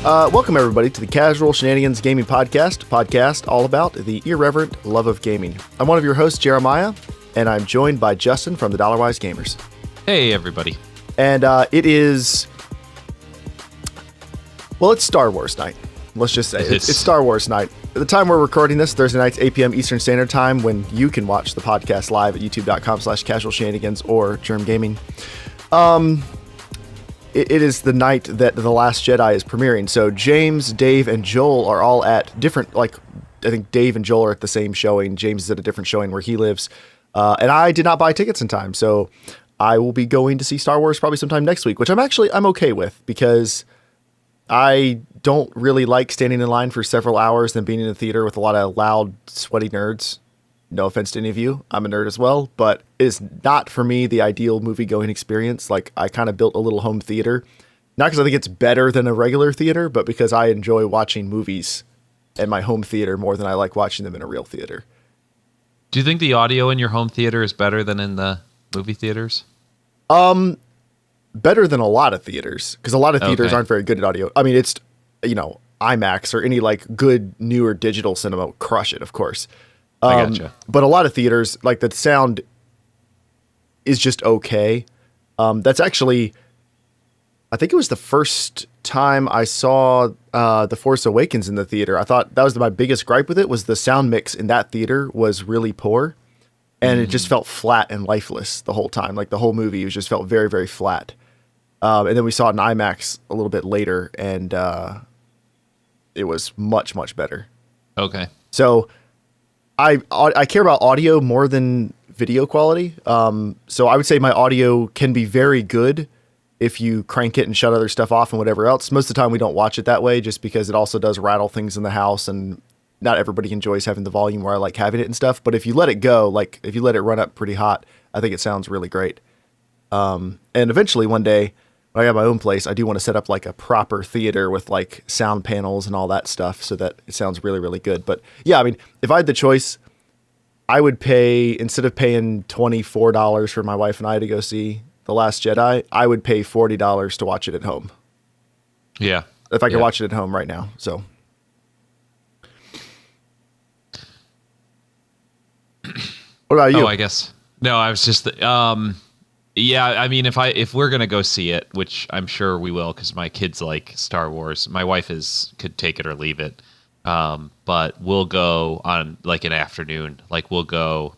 Welcome everybody to the Casual Shenanigans Gaming podcast all about the irreverent love of gaming. I'm one of your hosts, Jeremiah, and I'm joined by Justin from the Dollarwise Gamers. Hey everybody. And it is, well, it's Star Wars night. Let's just say it's Star Wars night. At the time we're recording this, Thursday nights, 8 p.m. Eastern Standard Time, when you can watch the podcast live at youtube.com/casualshenanigans or Germ Gaming. It is the night that The Last Jedi is premiering. So James, Dave, and Joel are all at different, I think Dave and Joel are at the same showing. James is at a different showing where he lives. And I did not buy tickets in time. So I will be going to see Star Wars probably sometime next week, which I'm okay with, because I don't really like standing in line for several hours and being in a theater with a lot of loud, sweaty nerds. No offense to any of you. I'm a nerd as well, but it is not for me the ideal movie-going experience. Like, I kind of built a little home theater, not because I think it's better than a regular theater, but because I enjoy watching movies in my home theater more than I like watching them in a real theater. Do you think the audio in your home theater is better than in the movie theaters? Better than a lot of theaters, because a lot of theaters aren't very good at audio. I mean, it's, IMAX or any good newer digital cinema crush it, of course. I gotcha. But a lot of theaters, the sound is just okay. That's actually, I think it was the first time I saw The Force Awakens in the theater. I thought that was my biggest gripe with it, was the sound mix in that theater was really poor. And it just felt flat and lifeless the whole time. The whole movie just felt very, very flat. And then we saw it in IMAX a little bit later, and it was much, much better. Okay. So I care about audio more than video quality. So I would say my audio can be very good if you crank it and shut other stuff off and whatever else. Most of the time we don't watch it that way, just because it also does rattle things in the house, and not everybody enjoys having the volume where I like having it and stuff. But if you let it go, if you let it run up pretty hot, I think it sounds really great. And eventually one day, when I have my own place, I do want to set up a proper theater with sound panels and all that stuff, so that it sounds really, really good. But yeah, I mean, if I had the choice, I would pay, instead of paying $24 for my wife and I to go see The Last Jedi, I would pay $40 to watch it at home. Yeah. If I could watch it at home right now. So. What about you? Oh, I guess. No, I was just, yeah, I mean, if we're gonna go see it, which I'm sure we will, because my kids like Star Wars. My wife could take it or leave it, but we'll go on an afternoon. We'll go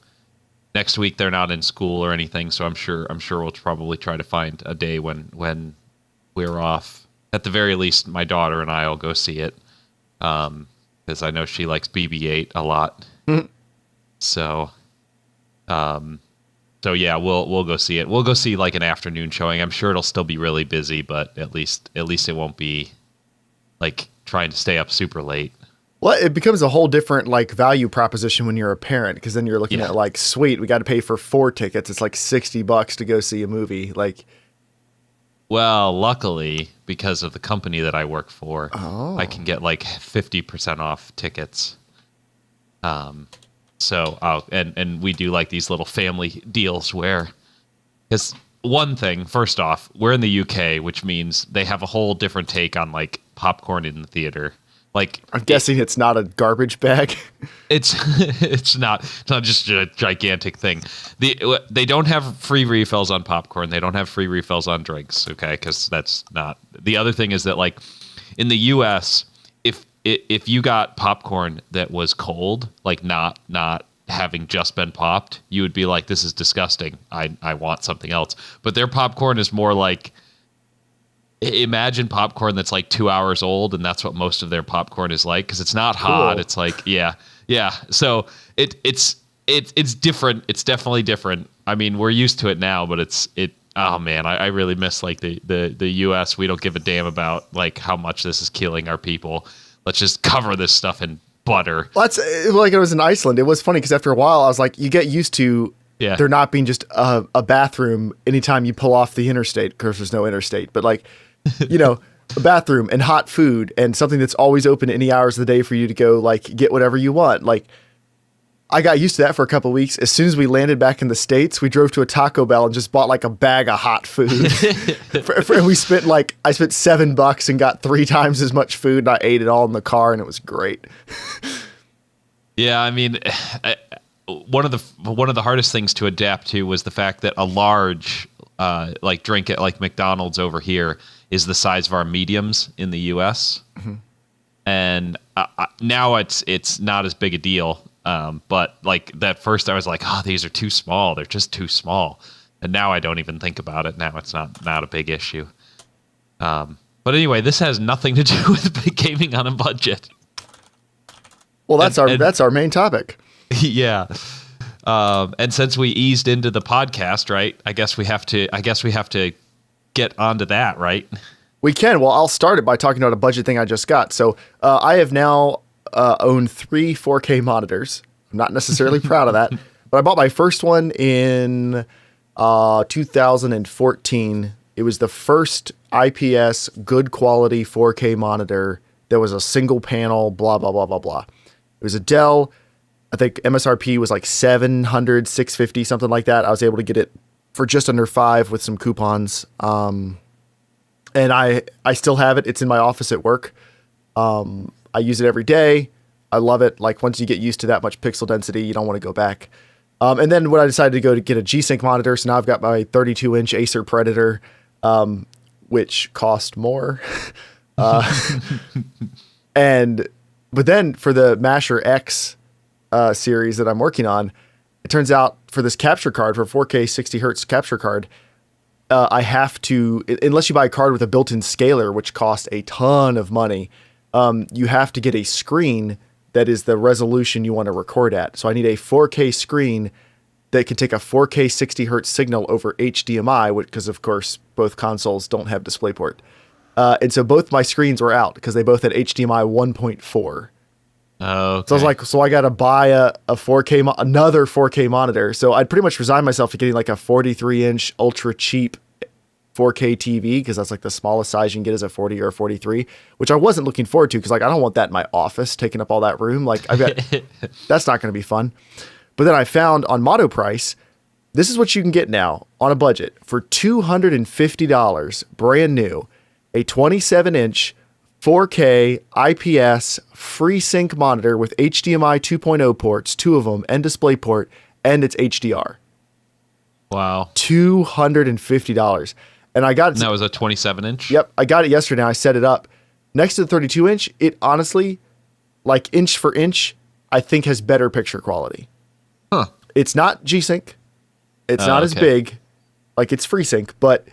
next week. They're not in school or anything, so I'm sure we'll probably try to find a day when we're off. At the very least, my daughter and I will go see it, because I know she likes BB-8 a lot. Mm-hmm. So yeah, we'll go see it. We'll go see an afternoon showing. I'm sure it'll still be really busy, but at least it won't be trying to stay up super late. Well, it becomes a whole different value proposition when you're a parent, because then you're looking at sweet, we got to pay for 4 tickets. It's $60 to go see a movie. Well, luckily, because of the company that I work for, I can get 50% off tickets. So, and we do these little family deals where, because one thing, first off, we're in the UK, which means they have a whole different take on popcorn in the theater. I'm guessing it's not a garbage bag. It's not just a gigantic thing. They don't have free refills on popcorn. They don't have free refills on drinks. Okay, because that's not. The other thing is that in the US, if you got popcorn that was cold, not having just been popped, you would be like, this is disgusting. I want something else. But their popcorn is more imagine popcorn that's 2 hours old, and that's what most of their popcorn is because it's not hot. Cool. It's yeah. So it's different. It's definitely different. I mean, we're used to it now, but oh man, I really miss the US. We don't give a damn about how much this is killing our people. Let's just cover this stuff in butter. Well, that's it was in Iceland. It was funny because after a while, I was you get used to there not being just a bathroom anytime you pull off the interstate. Of course, there's no interstate, but a bathroom and hot food and something that's always open any hours of the day for you to go get whatever you want. I got used to that for a couple of weeks. As soon as we landed back in the States, we drove to a Taco Bell and just bought like a bag of hot food. We spent I spent $7 and got 3 times as much food, and I ate it all in the car, and it was great. Yeah, I mean, one of the hardest things to adapt to was the fact that a large drink at like McDonald's over here is the size of our mediums in the U.S. Mm-hmm. And now it's not as big a deal. But like that first I was like, oh, these are too small. They're just too small. And now I don't even think about it. Now it's not a big issue. But anyway, this has nothing to do with gaming on a budget. Well, that's our main topic. Yeah. And since we eased into the podcast, right? I guess we have to get onto that, right? We can. Well, I'll start it by talking about a budget thing I just got. So I have now owned 3 4K monitors. I'm not necessarily proud of that, but I bought my first one in 2014. It was the first IPS good quality 4K monitor that was a single panel, blah, blah, blah, blah, blah. It was a Dell. I think MSRP was like $700, $650, something like that. I was able to get it for just under $5 with some coupons. And I still have it. It's in my office at work. I use it every day. I love it. Like once you get used to that much pixel density, you don't want to go back. And then when I decided to go to get a G-Sync monitor, so now I've got my 32-inch Acer Predator, which cost more. But then for the Masher X series that I'm working on, it turns out for this capture card, for 4K 60 hertz capture card, I have to, unless you buy a card with a built-in scaler, which costs a ton of money, you have to get a screen that is the resolution you want to record at. So I need a 4K screen that can take a 4K 60 hertz signal over HDMI, because of course both consoles don't have DisplayPort. And so both my screens were out because they both had HDMI 1.4. Oh, okay. So I was like, I got to buy another 4K monitor. So I'd pretty much resigned myself to getting like a 43-inch ultra cheap 4K TV, because that's like the smallest size you can get is a 40 or a 43, which I wasn't looking forward to because like I don't want that in my office taking up all that room. Like that's not going to be fun. But then I found on Motoprice, this is what you can get now on a budget for $250, brand new, a 27-inch 4K IPS FreeSync monitor with HDMI 2.0 ports, 2 of them, and DisplayPort, and it's HDR. Wow. $250. And I got it. And that was a 27-inch? Yep. I got it yesterday. I set it up. Next to the 32-inch, it honestly, like inch for inch, I think has better picture quality. Huh. It's not G-Sync. It's not as big. Like it's FreeSync, but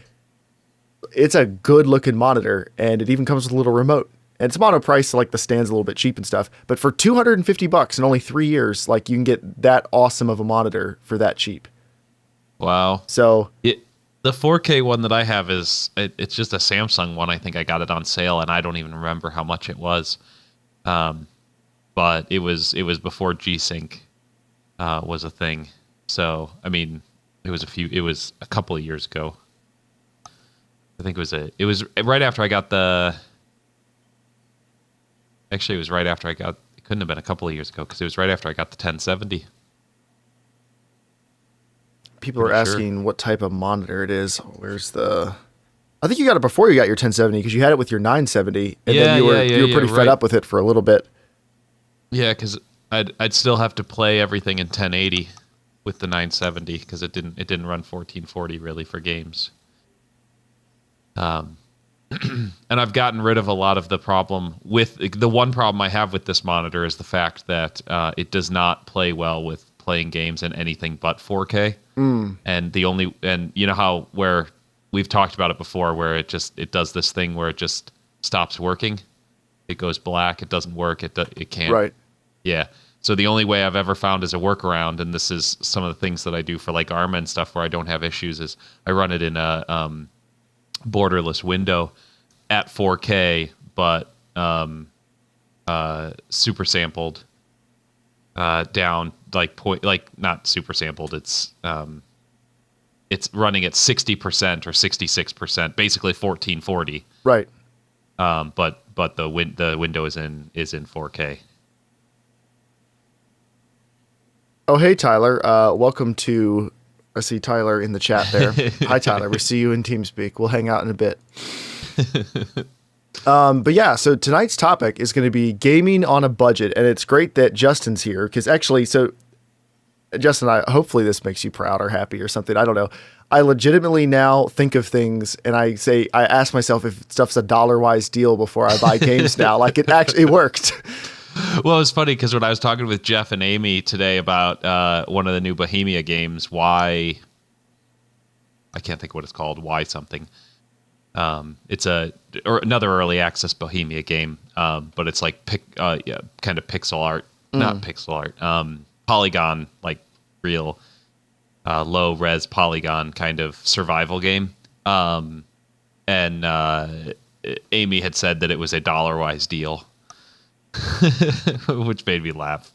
it's a good looking monitor, and it even comes with a little remote. And it's Monoprice, so like the stand's a little bit cheap and stuff. But for $250 in only 3 years, like you can get that awesome of a monitor for that cheap. Wow. So the 4K one that I have it's just a Samsung one. I think I got it on sale, and I don't even remember how much it was. But it was before G-Sync was a thing. So I mean, it was a couple of years ago. I think it was right after I got Actually, it was right after it couldn't have been a couple of years ago because it was right after I got the 1070. People are asking what type of monitor it is. I think you got it before you got your 1070 because you had it with your 970, and then you were pretty fed up with it for a little bit. Yeah, because I'd still have to play everything in 1080 with the 970 because it didn't run 1440 really for games. And I've gotten rid of a lot of the problem with the one problem I have with this monitor is the fact that it does not play well with playing games in anything but 4K. And you know how where we've talked about it before, where it does this thing where it just stops working. It goes black. It doesn't work. It can't. Right. Yeah. So the only way I've ever found as a workaround, and this is some of the things that I do for like ARMA and stuff where I don't have issues, is I run it in a borderless window at 4K, but super sampled down not super sampled. It's running at 60% or 66%, basically 1440. Right. But the window is in 4K. Oh, hey, Tyler. Welcome to. I see Tyler in the chat there. Hi, Tyler. We see you in Teamspeak. We'll hang out in a bit. But yeah, so tonight's topic is going to be gaming on a budget, and it's great that Justin's here because actually, so Justin, hopefully this makes you proud or happy or something. I don't know. I legitimately now think of things and I ask myself if stuff's a Dollarwise deal before I buy games now. Like it worked. Well, it's funny because when I was talking with Jeff and Amy today about one of the new Bohemia games, I can't think what it's called, Why something. It's another early access Bohemia game, but it's like kind of pixel art, not pixel art, polygon, like real low res polygon kind of survival game. And Amy had said that it was a Dollarwise deal. Which made me laugh.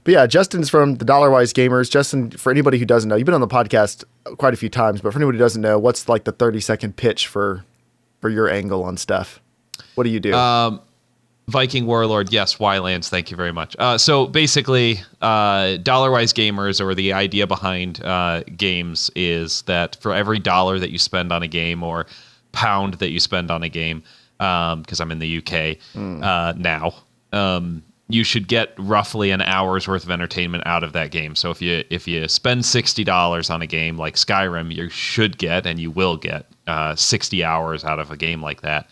But yeah, Justin's from the Dollarwise Gamers. Justin, for anybody who doesn't know, you've been on the podcast quite a few times, but for anybody who doesn't know, what's like the 30-second pitch for your angle on stuff? What do you do? Viking Warlord, yes. Ylands, thank you very much. So basically, Dollarwise Gamers, or the idea behind games, is that for every dollar that you spend on a game or pound that you spend on a game, because I'm in the UK now, you should get roughly an hour's worth of entertainment out of that game. So if you spend $60 on a game like Skyrim, you should get, and you will get, 60 hours out of a game like that.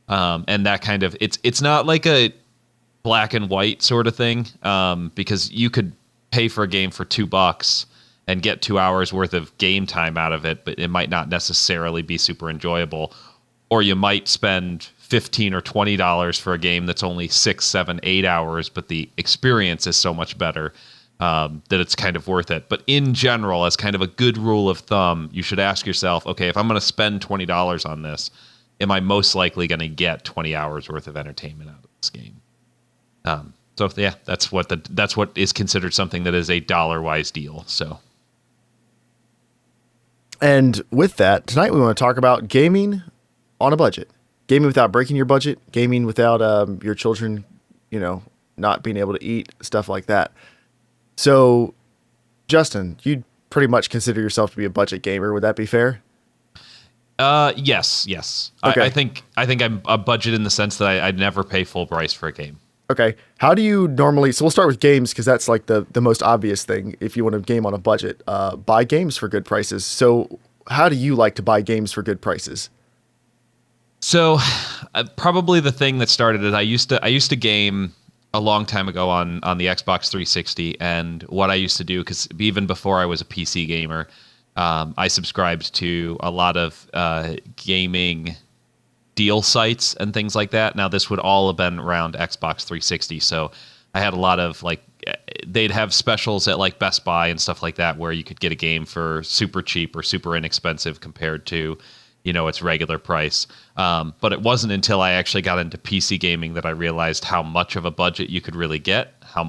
And that kind of, it's not like a black and white sort of thing, because you could pay for a game for $2 and get 2 hours worth of game time out of it, but it might not necessarily be super enjoyable. Or you might spend $15 or $20 for a game that's only 6, 7, 8 hours, but the experience is so much better that it's kind of worth it. But in general, as kind of a good rule of thumb, you should ask yourself, okay, if I'm going to spend $20 on this, am I most likely going to get 20 hours worth of entertainment out of this game? So yeah, that's what is considered something that is a Dollarwise deal. So. And with that, tonight we want to talk about gaming on a budget. Gaming without breaking your budget, gaming without your children, not being able to eat, stuff like that. So, Justin, you'd pretty much consider yourself to be a budget gamer. Would that be fair? Yes. Okay. I think I'm a budget in the sense that I'd never pay full price for a game. Okay. How do you normally, so we'll start with games because that's like the most obvious thing if you want to game on a budget. Buy games for good prices. So how do you like to buy games for good prices? So probably the thing that started it, I used to game a long time ago on the Xbox 360, and what I used to do, because even before I was a PC gamer, I subscribed to a lot of gaming deal sites and things like that. Now, this would all have been around Xbox 360, so I had a lot of, like, they'd have specials at like Best Buy and stuff like that where you could get a game for super cheap or super inexpensive compared to its regular price. But it wasn't until I actually got into PC gaming that I realized how much of a budget you could really get, how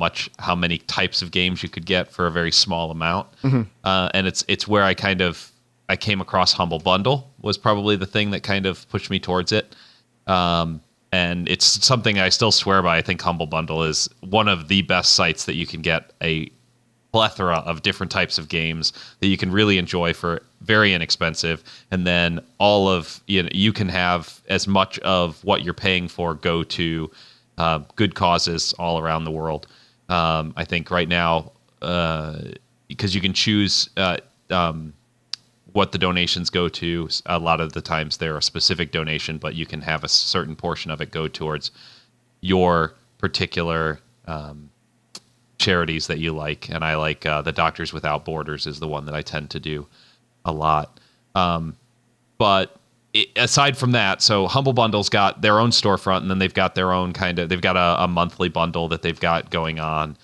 many types of games you could get for a very small amount. Mm-hmm. And it's where I came across Humble Bundle was probably the thing that kind of pushed me towards it. And it's something I still swear by. I think Humble Bundle is one of the best sites that you can get a plethora of different types of games that you can really enjoy for very inexpensive, and then all of you can have as much of what you're paying for go to good causes all around the world. I think right now, because you can choose what the donations go to. A lot of the times they're a specific donation, but you can have a certain portion of it go towards your particular charities that you like. And I like the Doctors Without Borders is the one that I tend to do a lot. But aside from that, so Humble Bundle's got their own storefront, and then they've got their own they've got a monthly bundle that they've got going on.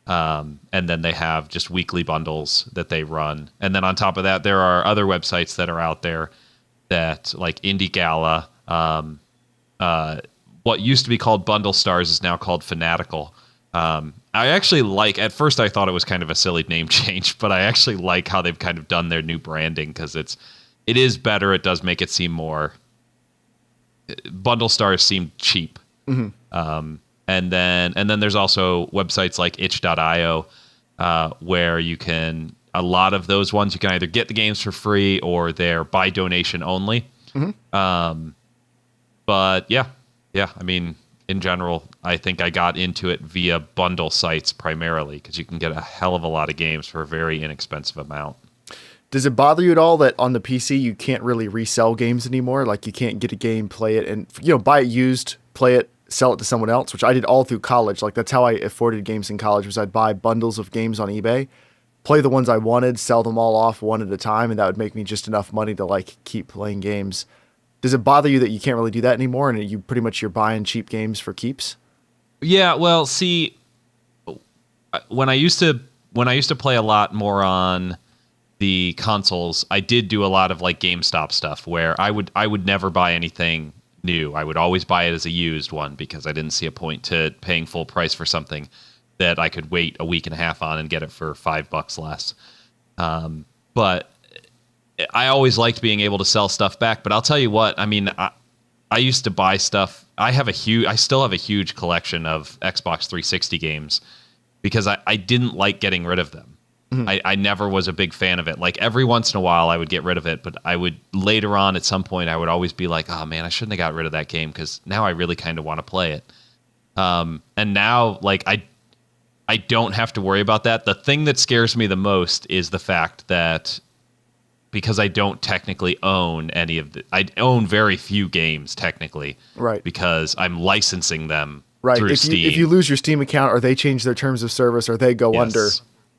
And then they have just weekly bundles that they run. And then on top of that, there are other websites that are out there that, like Indie Gala, what used to be called Bundle Stars is now called Fanatical. I actually at first I thought it was kind of a silly name change, but I actually like how they've kind of done their new branding, because it is better. It does make it seem more, Bundle Stars seem cheap. Mm-hmm. And then there's also websites like itch.io where you can, a lot of those ones, you can either get the games for free or they're by donation only. But yeah, I mean, in general, I think I got into it via bundle sites primarily because you can get a hell of a lot of games for a very inexpensive amount. Does it bother you at all that on the PC you can't really resell games anymore? Like you can't get a game, play it, and buy it used, play it, sell it to someone else, which I did all through college. Like that's how I afforded games in college, was I'd buy bundles of games on eBay, play the ones I wanted, sell them all off one at a time, and that would make me just enough money to like keep playing games. Does it bother you that you can't really do that anymore, and you're buying cheap games for keeps? Yeah, well, see, when I used to play a lot more on the consoles, I did do a lot of like GameStop stuff where I would never buy anything new. I would always buy it as a used one because I didn't see a point to paying full price for something that I could wait a week and a half on and get it for $5 less. But I always liked being able to sell stuff back. But I'll tell you what, I mean, I used to buy stuff. I still have a huge collection of Xbox 360 games because I didn't like getting rid of them. I never was a big fan of it. Like every once in a while I would get rid of it, but I would later on at some point I would always be like, oh man, I shouldn't have got rid of that game because now I really kind of want to play it. And now like I don't have to worry about that. The thing that scares me the most is the fact that because I don't technically own I own very few games technically. Right. Because I'm licensing them right. through Steam. If you lose your Steam account or they change their terms of service or they go under,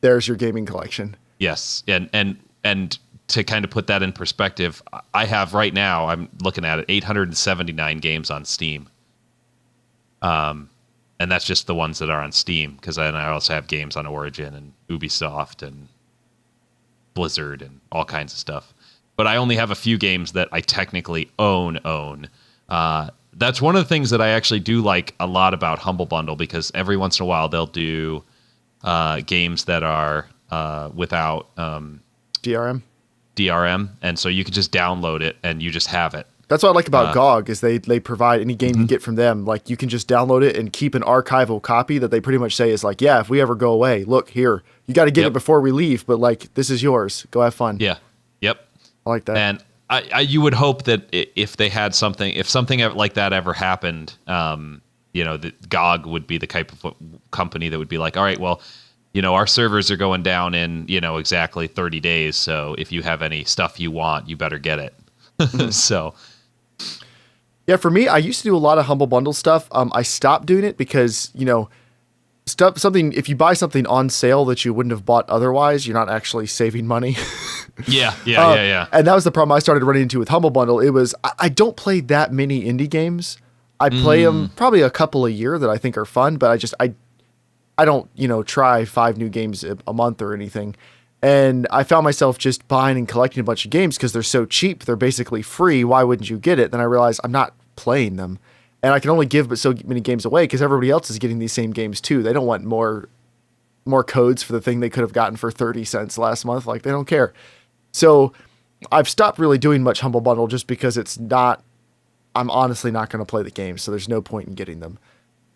there's your gaming collection. Yes. And to kind of put that in perspective, I have right now, I'm looking at it, 879 games on Steam. And that's just the ones that are on Steam, because I also have games on Origin and Ubisoft and Blizzard and all kinds of stuff. But I only have a few games that I technically own. That's one of the things that I actually do like a lot about Humble Bundle, because every once in a while they'll do games that are without DRM, and so you can just download it and you just have it. That's what I like about GOG is they provide any game you get from them. Like you can just download it and keep an archival copy that they pretty much say is like, yeah, if we ever go away, look here, you got to get it before we leave, but like this is yours. Go have fun. Yeah. Yep. I like that. And you would hope that if they had something, if something like that ever happened, that GOG would be the type of company that would be like, all right, well, our servers are going down in, exactly 30 days. So if you have any stuff you want, you better get it. So. Yeah, for me, I used to do a lot of Humble Bundle stuff. I stopped doing it because, if you buy something on sale that you wouldn't have bought otherwise, you're not actually saving money. Yeah. And that was the problem I started running into with Humble Bundle. It was, I don't play that many indie games. I play them probably a couple a year that I think are fun, but I don't, try 5 new games a month or anything. And I found myself just buying and collecting a bunch of games because they're so cheap. They're basically free. Why wouldn't you get it? Then I realized I'm not playing them. And I can only give but so many games away because everybody else is getting these same games too. They don't want more codes for the thing they could have gotten for 30 cents last month. Like they don't care. So I've stopped really doing much Humble Bundle just because I'm honestly not going to play the game. So there's no point in getting them.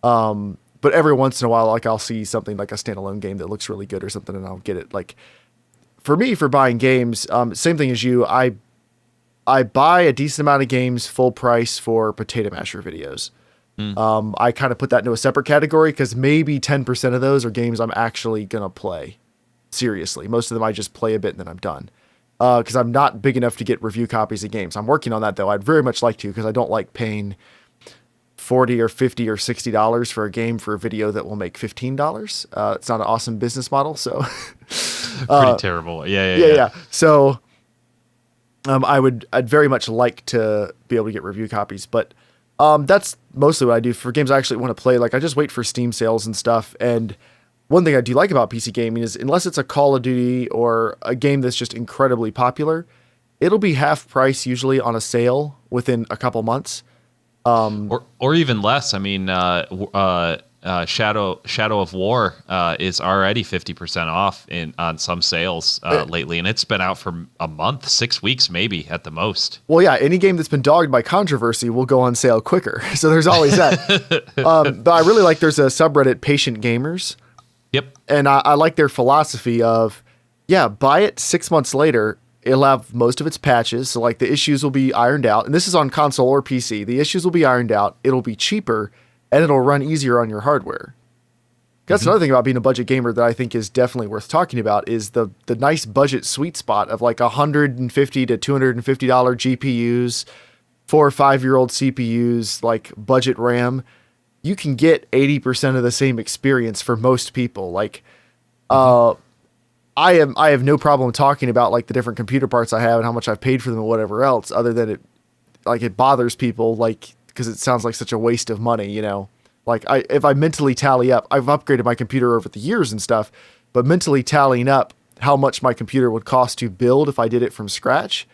But every once in a while, like I'll see something like a standalone game that looks really good or something and I'll get it. Like, for me, for buying games, same thing as you, I buy a decent amount of games full price for Potato Masher videos. I kind of put that into a separate category because maybe 10% of those are games I'm actually going to play. Seriously. Most of them I just play a bit and then I'm done. Because I'm not big enough to get review copies of games. I'm working on that, though. I'd very much like to because I don't like paying $40 or $50 or $60 for a game for a video that will make $15. It's not an awesome business model, so... Pretty terrible. Yeah. So I'd very much like to be able to get review copies, but that's mostly what I do for games I actually want to play. Like I just wait for Steam sales and stuff. And one thing I do like about PC gaming is unless it's a Call of Duty or a game that's just incredibly popular, it'll be half price usually on a sale within a couple months. Or even less. I mean, Shadow of War is already 50% off on some sales lately, and it's been out for a month, 6 weeks maybe at the most. Well, yeah, any game that's been dogged by controversy will go on sale quicker, so there's always that. But I really like there's a subreddit, Patient Gamers, Yep. And I like their philosophy of, yeah, buy it 6 months later. It'll have most of its patches. So like the issues will be ironed out. And this is on console or PC. The issues will be ironed out. It'll be cheaper and it'll run easier on your hardware. That's another thing about being a budget gamer that I think is definitely worth talking about is the nice budget sweet spot of like $150 to $250 GPUs, 4 or 5 year old CPUs, like budget RAM. You can get 80% of the same experience for most people. Like, I have no problem talking about like the different computer parts I have and how much I've paid for them and whatever else, other than it bothers people, like, because it sounds like such a waste of money, you know. Like if I mentally tally up, I've upgraded my computer over the years and stuff, but mentally tallying up how much my computer would cost to build if I did it from scratch,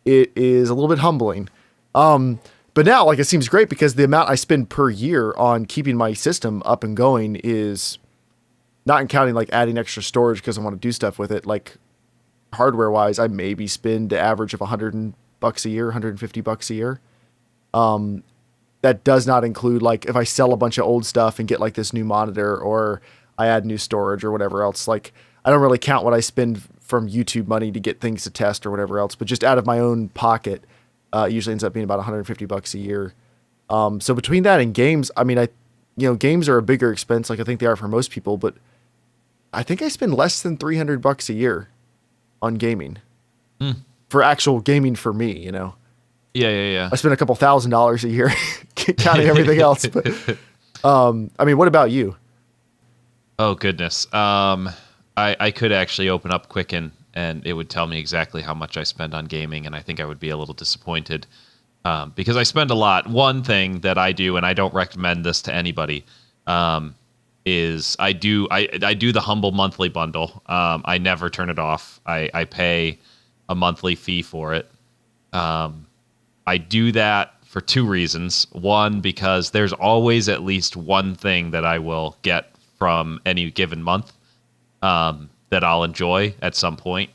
it is a little bit humbling. But now, like, it seems great because the amount I spend per year on keeping my system up and going is not counting like adding extra storage because I want to do stuff with it. Like hardware wise, I maybe spend the average of $100 a year, $150 a year. That does not include like if I sell a bunch of old stuff and get like this new monitor or I add new storage or whatever else. Like I don't really count what I spend from YouTube money to get things to test or whatever else, but just out of my own pocket, usually ends up being about $150 a year. So between that and games, I mean, games are a bigger expense. Like I think they are for most people, but I think I spend less than $300 a year on gaming for actual gaming for me, you know? Yeah. I spend a couple $1,000s a year counting everything else. But, I mean, what about you? Oh, goodness. I could actually open up Quicken and it would tell me exactly how much I spend on gaming. And I think I would be a little disappointed because I spend a lot. One thing that I do, and I don't recommend this to anybody, is I do the humble monthly bundle. I never turn it off. I pay a monthly fee for it. I do that for 2 reasons. One, because there's always at least one thing that I will get from any given month that I'll enjoy at some point.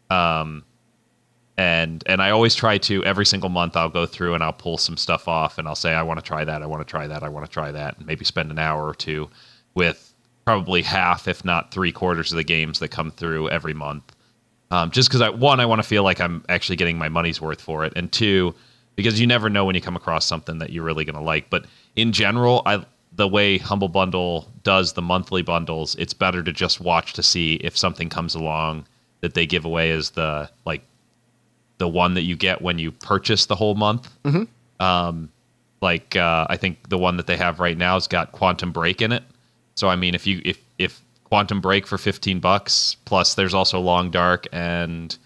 And I always try to, every single month I'll go through and I'll pull some stuff off and I'll say, I want to try that, I want to try that, I want to try that, and maybe spend an hour or two with probably half, if not 3/4 of the games that come through every month. Just because I want to feel like I'm actually getting my money's worth for it, and 2, because you never know when you come across something that you're really going to like. But in general, the way Humble Bundle does the monthly bundles, it's better to just watch to see if something comes along that they give away as the one that you get when you purchase the whole month. I think the one that they have right now has got Quantum Break in it. So I mean, if Quantum Break for $15, plus there's also Long Dark and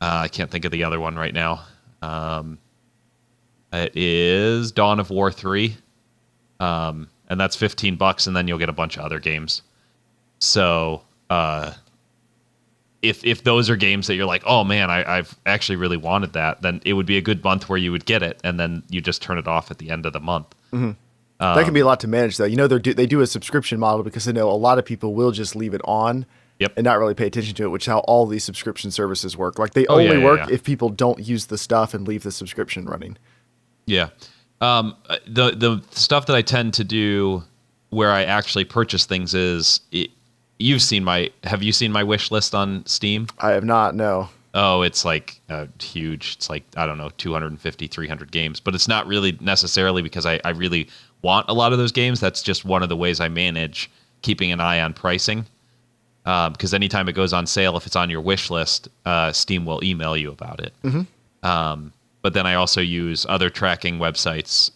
I can't think of the other one right now. It is Dawn of War 3, and that's $15, and then you'll get a bunch of other games. So if those are games that you're like, oh man, I've actually really wanted that, then it would be a good month where you would get it, and then you just turn it off at the end of the month. That can be a lot to manage, though. You know, they do a subscription model because they know a lot of people will just leave it on and not really pay attention to it, which is how all these subscription services work. Like they only work if people don't use the stuff and leave the subscription running. Yeah. The stuff that I tend to do where I actually purchase things is, have you seen my wish list on Steam? I have not, no. Oh, it's like huge. It's like, I don't know, 250, 300 games. But it's not really necessarily because I really want a lot of those games. That's just one of the ways I manage keeping an eye on pricing. Because anytime it goes on sale, if it's on your wish list, Steam will email you about it. But then I also use other tracking websites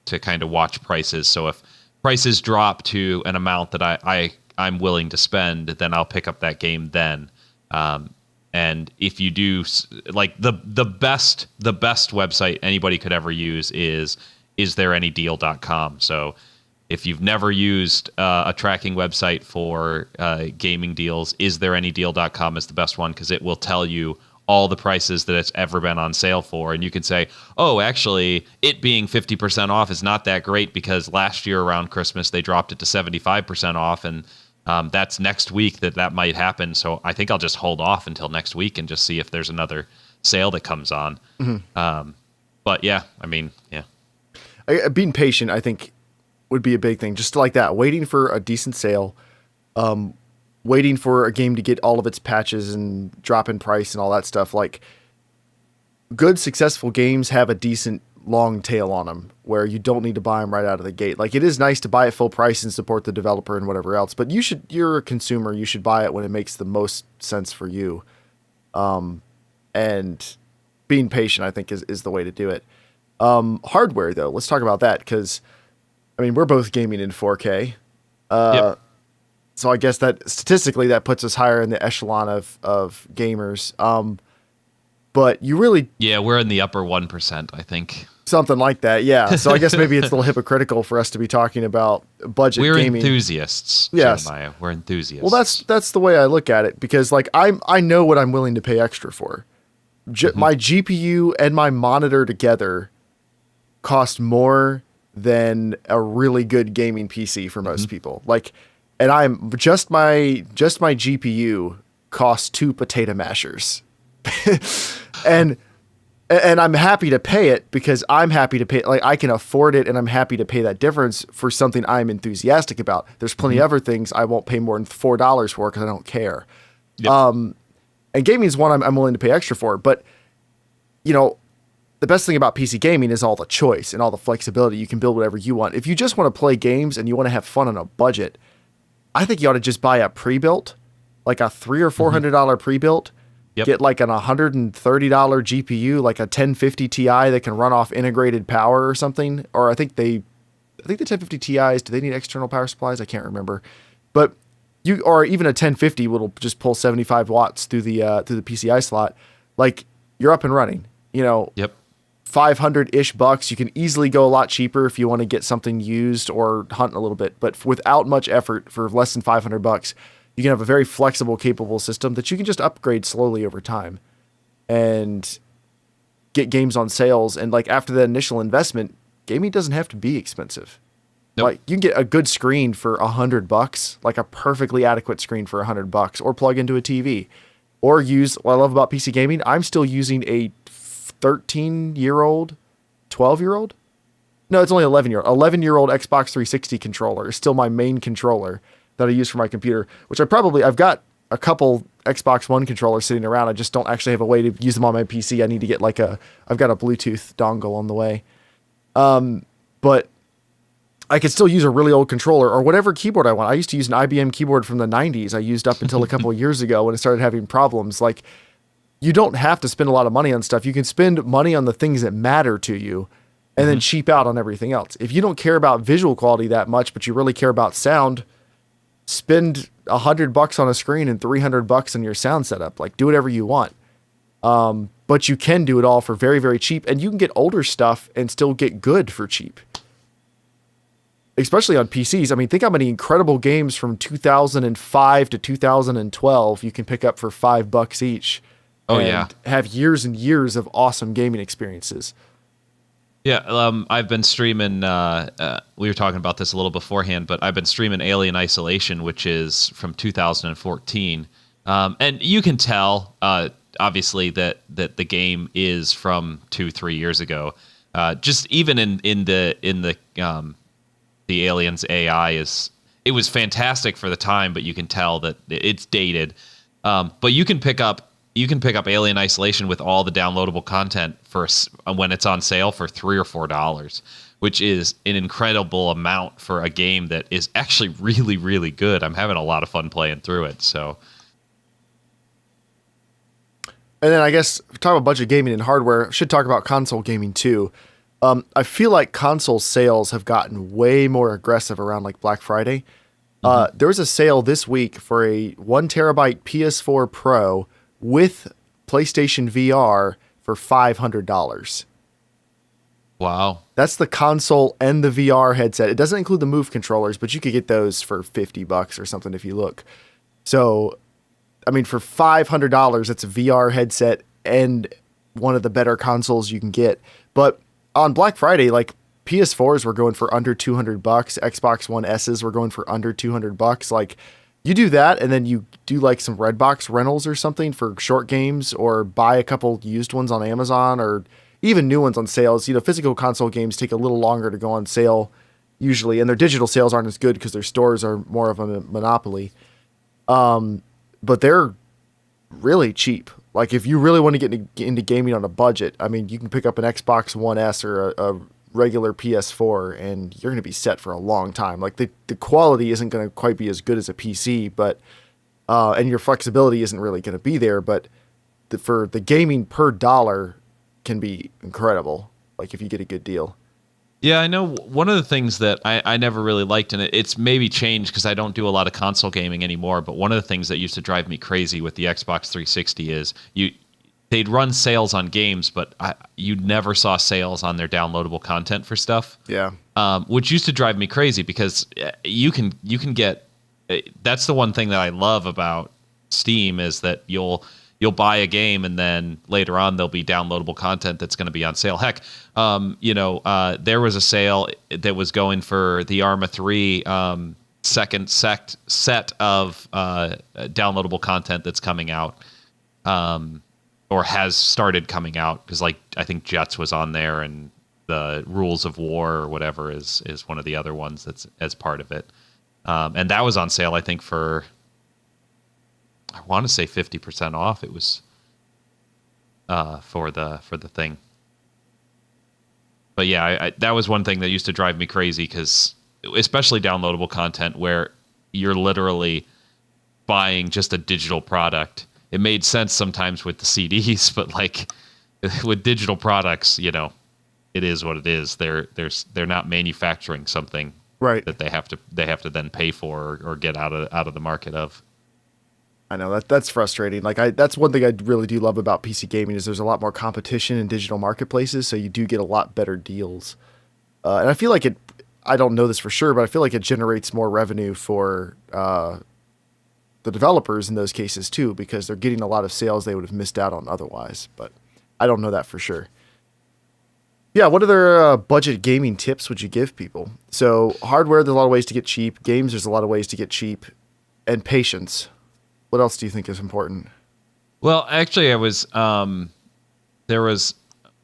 to kind of watch prices. So if prices drop to an amount that I'm willing to spend, then I'll pick up that game then. And if you do, like the best website anybody could ever use is thereanydeal.com. So if you've never used a tracking website for gaming deals, thereanydeal.com is the best one because it will tell you all the prices that it's ever been on sale for. And you can say, oh, actually, it being 50% off is not that great because last year around Christmas, they dropped it to 75% off. And that's next week that might happen. So I think I'll just hold off until next week and just see if there's another sale that comes on. But yeah, I mean, yeah. Being patient, I think, would be a big thing. Just like that, waiting for a decent sale, waiting for a game to get all of its patches and drop in price and all that stuff. Like, good, successful games have a decent long tail on them where you don't need to buy them right out of the gate. Like, it is nice to buy it full price and support the developer and whatever else, but you're a consumer. You should buy it when it makes the most sense for you. And being patient, I think, is the way to do it. Hardware, though, let's talk about that, because, I mean, we're both gaming in 4K. Yep. So I guess that statistically that puts us higher in the echelon of gamers. But you really... Yeah, we're in the upper 1%, I think. Something like that, yeah. So I guess maybe it's a little hypocritical for us to be talking about budget gaming. We're enthusiasts, yes. Jeremiah. We're enthusiasts. Well, that's the way I look at it, because like I know what I'm willing to pay extra for. My GPU and my monitor together cost more than a really good gaming PC for most people. Like, and I'm just my GPU costs 2 potato mashers. and I'm happy to pay it because I'm happy to pay, like, I can afford it and I'm happy to pay that difference for something I'm enthusiastic about. There's plenty of other things I won't pay more than $4 for because I don't care. Yep. And gaming is one I'm willing to pay extra for, but you know, the best thing about PC gaming is all the choice and all the flexibility. You can build whatever you want. If you just want to play games and you want to have fun on a budget, I think you ought to just buy a pre-built, like a $300 or $400 pre-built. Yep. Get like an $130 GPU, like a 1050 Ti that can run off integrated power or something. Or I think the 1050 Ti's, do they need external power supplies? I can't remember. But or even a 1050 will just pull 75 watts through the PCI slot. Like, you're up and running. You know, yep. 500-ish bucks. You can easily go a lot cheaper if you want to get something used or hunt a little bit. But without much effort, for less than 500 bucks, you can have a very flexible, capable system that you can just upgrade slowly over time and get games on sales. And like, after the initial investment, gaming doesn't have to be expensive. Nope. Like, you can get a good screen for $100, like a perfectly adequate screen for $100, or plug into a TV, or use, what I love about PC gaming, I'm still using a 13-year-old, 12-year-old? No, it's only 11-year-old Xbox 360 controller is still my main controller that I use for my computer, which I've got a couple Xbox One controllers sitting around. I just don't actually have a way to use them on my PC. I need to get I've got a Bluetooth dongle on the way. But I could still use a really old controller or whatever keyboard I want. I used to use an IBM keyboard from the 90s. I used up until a couple of years ago when it started having problems. Like, you don't have to spend a lot of money on stuff. You can spend money on the things that matter to you and then cheap out on everything else. If you don't care about visual quality that much, but you really care about sound, spend $100 on a screen and $300 on your sound setup. Like, do whatever you want. But you can do it all for very, very cheap, and you can get older stuff and still get good for cheap. Especially on PCs. I mean, think how many incredible games from 2005 to 2012 you can pick up for $5 each. Oh, yeah. Have years and years of awesome gaming experiences. Yeah, I've been streaming, we were talking about this a little beforehand, but I've been streaming Alien Isolation, which is from 2014. And you can tell, obviously, that the game is from 2-3 years ago. Just even in the Aliens AI it was fantastic for the time, but you can tell that it's dated. But you can pick up Alien Isolation with all the downloadable content when it's on sale for $3 or $4, which is an incredible amount for a game that is actually really, really good. I'm having a lot of fun playing through it. So, and then I guess talk about budget gaming and hardware. Should talk about console gaming too. I feel like console sales have gotten way more aggressive around like Black Friday. There was a sale this week for a 1 terabyte PS4 Pro with PlayStation VR for $500. Wow. That's the console and the VR headset. It doesn't include the Move controllers, but you could get those for $50 or something if you look. So, I mean, for $500, it's a VR headset and one of the better consoles you can get. But on Black Friday, like, PS4s were going for under $200. Xbox One S's were going for under $200. Like, you do that, and then you do like some Redbox rentals or something for short games, or buy a couple used ones on Amazon, or even new ones on sales. You know, physical console games take a little longer to go on sale usually, and their digital sales aren't as good because their stores are more of a monopoly. But they're really cheap. Like if you really want to get into gaming on a budget, I mean, you can pick up an Xbox One S or a regular PS4, and you're going to be set for a long time. Like the quality isn't going to quite be as good as a PC, but and your flexibility isn't really going to be there. But for the gaming per dollar can be incredible. Like if you get a good deal. Yeah, I know one of the things that I never really liked, and it's maybe changed because I don't do a lot of console gaming anymore, but one of the things that used to drive me crazy with the Xbox 360 is they'd run sales on games, but you never saw sales on their downloadable content for stuff. Yeah. Which used to drive me crazy because you can get, that's the one thing that I love about Steam is that you'll buy a game and then later on there'll be downloadable content that's going to be on sale. Heck, there was a sale that was going for the Arma 3 second set of downloadable content that's coming out, or has started coming out, because like I think Jets was on there and the Rules of War or whatever is one of the other ones that's as part of it, and that was on sale I think for, I want to say 50% off. It was for the thing. But yeah, that was one thing that used to drive me crazy, because especially downloadable content where you're literally buying just a digital product. It made sense sometimes with the CDs, but like with digital products, it is what it is. They're not manufacturing something Right. that they have to then pay for or get out of the market of. I know that's frustrating. Like that's one thing I really do love about PC gaming is there's a lot more competition in digital marketplaces, so you do get a lot better deals. And I feel like I don't know this for sure, but I feel like it generates more revenue for the developers in those cases too, because they're getting a lot of sales they would have missed out on otherwise. But I don't know that for sure. Yeah, what other budget gaming tips would you give people? So hardware, there's a lot of ways to get cheap. Games, there's a lot of ways to get cheap. And patience. What else do you think is important? Well, actually, there was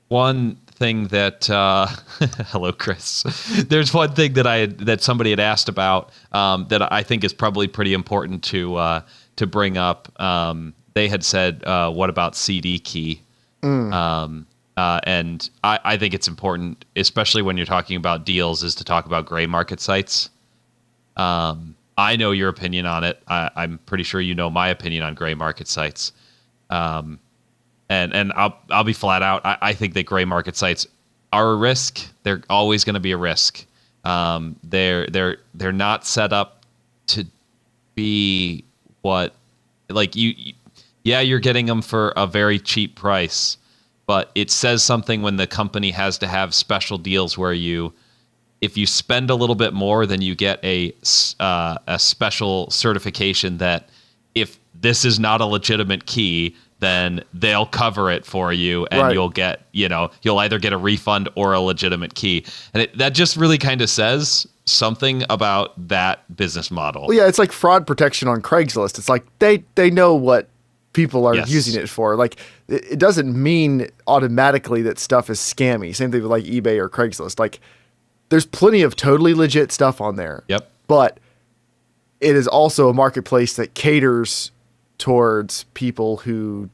one thing that, hello, Chris. There's one thing that somebody had asked about that I think is probably pretty important to bring up. They had said, what about CD key? And I think it's important, especially when you're talking about deals, is to talk about gray market sites. I know your opinion on it. I'm pretty sure you know my opinion on gray market sites. And I'll be flat out. I think that gray market sites are a risk. They're always going to be a risk. They're not set up to be what, like you're getting them for a very cheap price, but it says something when the company has to have special deals where if you spend a little bit more, then you get a special certification that if this is not a legitimate key, then they'll cover it for you, and you'll get, you'll either get a refund or a legitimate key. And that just really kind of says something about that business model. Well, yeah, it's like fraud protection on Craigslist. It's like they know what people are using it for. Like it doesn't mean automatically that stuff is scammy. Same thing with like eBay or Craigslist. Like there's plenty of totally legit stuff on there. Yep. But it is also a marketplace that caters towards people who,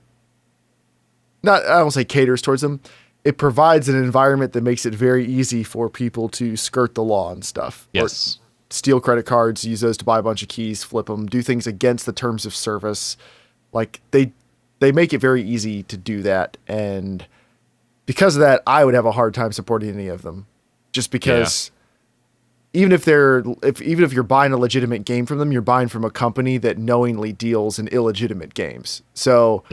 I don't say caters towards them. It provides an environment that makes it very easy for people to skirt the law and stuff. Yes. Or steal credit cards, use those to buy a bunch of keys, flip them, do things against the terms of service. Like they make it very easy to do that. And because of that, I would have a hard time supporting any of them. Just because even if you're buying a legitimate game from them, you're buying from a company that knowingly deals in illegitimate games. So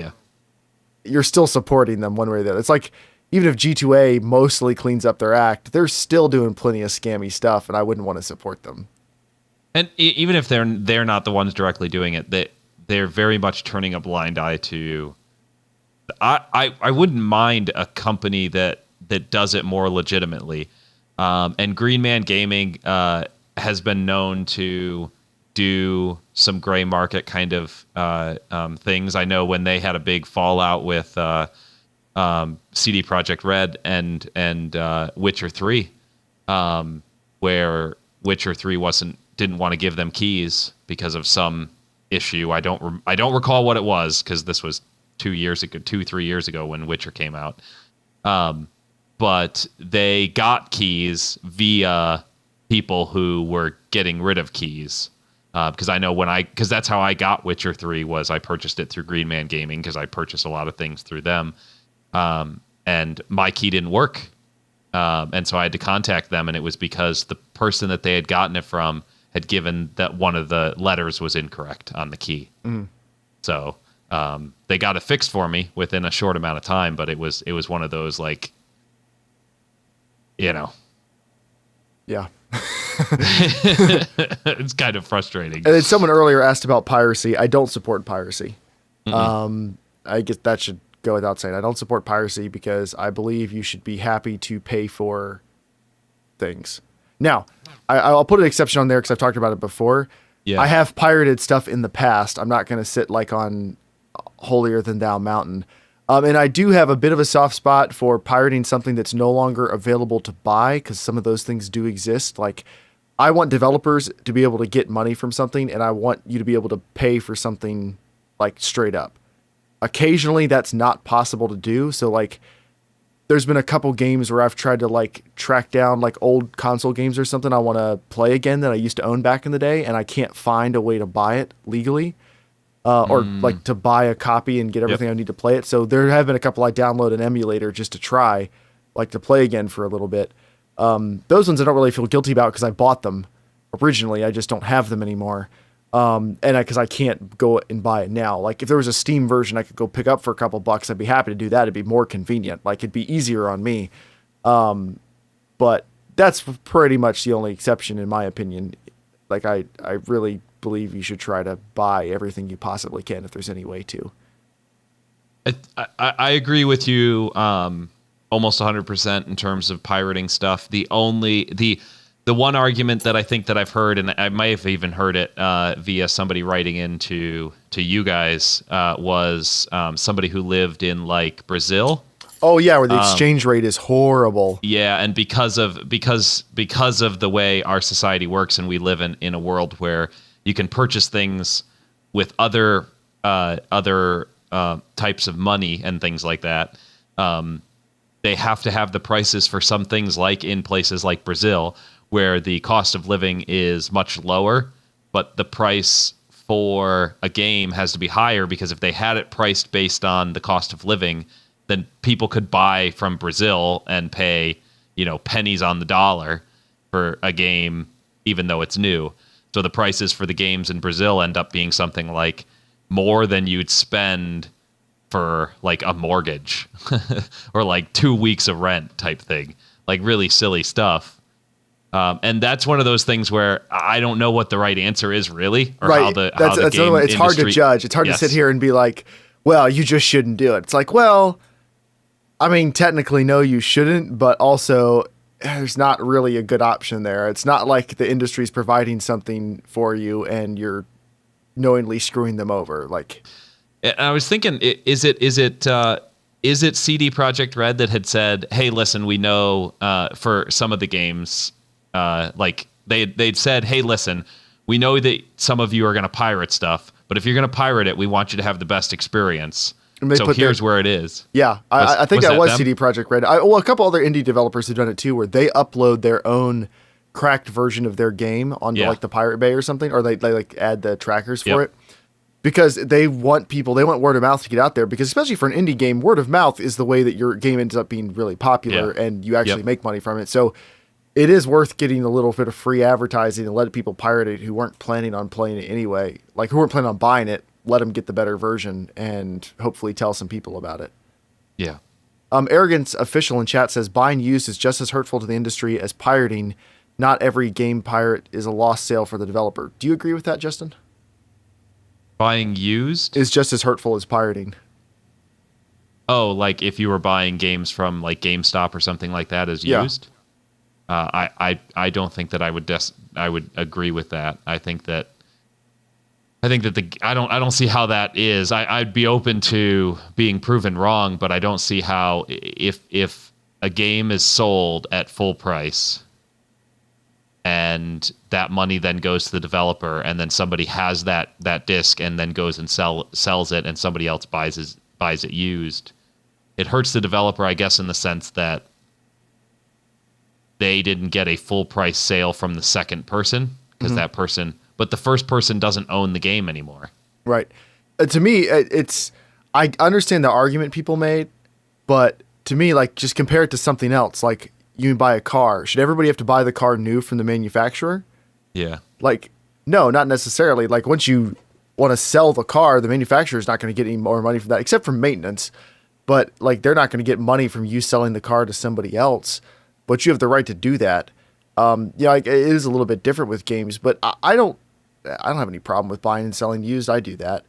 you're still supporting them one way or the other. It's like even if G2A mostly cleans up their act, they're still doing plenty of scammy stuff, and I wouldn't want to support them. And even if they're not the ones directly doing it, they're very much turning a blind eye to. I wouldn't mind a company that does it more legitimately. And Green Man Gaming has been known to do some gray market kind of things. I know when they had a big fallout with CD Projekt Red and Witcher 3, where Witcher 3 didn't want to give them keys because of some issue. I don't recall what it was, because this was 3 years ago when Witcher came out. But they got keys via people who were getting rid of keys. Because I know because that's how I got Witcher 3, was I purchased it through Green Man Gaming, because I purchased a lot of things through them. And my key didn't work. And so I had to contact them, and it was because the person that they had gotten it from had given that one of the letters was incorrect on the key. So they got it fixed for me within a short amount of time, but it was one of those, like, Yeah. It's kind of frustrating. And then someone earlier asked about piracy. I don't support piracy. I guess that should go without saying. I don't support piracy because I believe you should be happy to pay for things. Now, I'll put an exception on there because I've talked about it before. Yeah. I have pirated stuff in the past. I'm not going to sit like on holier than thou mountain. And I do have a bit of a soft spot for pirating something that's no longer available to buy, because some of those things do exist. Like, I want developers to be able to get money from something, and I want you to be able to pay for something, like, straight up. Occasionally, that's not possible to do. So, like, there's been a couple games where I've tried to, like, track down, like, old console games or something I want to play again that I used to own back in the day, and I can't find a way to buy it legally. Or like to buy a copy and get everything I need to play it. So there have been a couple I download an emulator just to try, like, to play again for a little bit. Those ones I don't really feel guilty about because I bought them originally. I just don't have them anymore. Because I can't go and buy it now. Like, if there was a Steam version I could go pick up for a couple bucks, I'd be happy to do that. It'd be more convenient. Like, it'd be easier on me. But that's pretty much the only exception in my opinion. Like, I really believe you should try to buy everything you possibly can if there's any way to. I agree with you almost 100% in terms of pirating stuff. The one argument that I think that I've heard, and I might have even heard it via somebody writing into you guys, was somebody who lived in, like, Brazil. Oh yeah, where the exchange rate is horrible. Yeah, and because of the way our society works, and we live in a world where you can purchase things with other types of money and things like that. They have to have the prices for some things, like in places like Brazil, where the cost of living is much lower, but the price for a game has to be higher, because if they had it priced based on the cost of living, then people could buy from Brazil and pay, pennies on the dollar for a game, even though it's new. So the prices for the games in Brazil end up being something like more than you'd spend for, like, a mortgage or like 2 weeks of rent type thing, like really silly stuff. And that's one of those things where I don't know what the right answer is, really, or right. how the That's game it's hard to judge. It's hard to sit here and be like, well, you just shouldn't do it. It's like, well, I mean, technically, no, you shouldn't, but also there's not really a good option there. It's not like the industry's providing something for you and you're knowingly screwing them over. Like, I was thinking, is it CD Projekt Red that had said, "Hey, listen, we know for some of the games, like they'd said, hey, listen, we know that some of you are going to pirate stuff, but if you're going to pirate it, we want you to have the best experience. So here's where it is." Yeah, I think that was them? CD Projekt Red. A couple other indie developers have done it too, where they upload their own cracked version of their game onto like the Pirate Bay or something, or they like add the trackers for it, because they want word of mouth to get out there, because especially for an indie game, word of mouth is the way that your game ends up being really popular and you actually make money from it. So it is worth getting a little bit of free advertising and let people pirate it who weren't planning on playing it anyway, like who weren't planning on buying it. Let them get the better version and hopefully tell some people about it. Yeah. Arrogance Official in chat says buying used is just as hurtful to the industry as pirating. Not every game pirate is a lost sale for the developer. Do you agree with that, Justin? Buying used is just as hurtful as pirating. Oh, like if you were buying games from like GameStop or something like that as used? I don't think that I would agree with that. I think that I don't see how that is. I'd be open to being proven wrong, but I don't see how, if a game is sold at full price and that money then goes to the developer, and then somebody has that disc and then goes and sells it, and somebody else buys it used. It hurts the developer, I guess, in the sense that they didn't get a full price sale from the second person, because that person, but the first person doesn't own the game anymore. Right. To me, I understand the argument people made, but to me, like, just compare it to something else. Like, you buy a car. Should everybody have to buy the car new from the manufacturer? Yeah. Like, no, not necessarily. Like, once you want to sell the car, the manufacturer is not going to get any more money from that, except for maintenance. But, like, they're not going to get money from you selling the car to somebody else. But you have the right to do that. Yeah, like, it is a little bit different with games, but I don't have any problem with buying and selling used. I do that.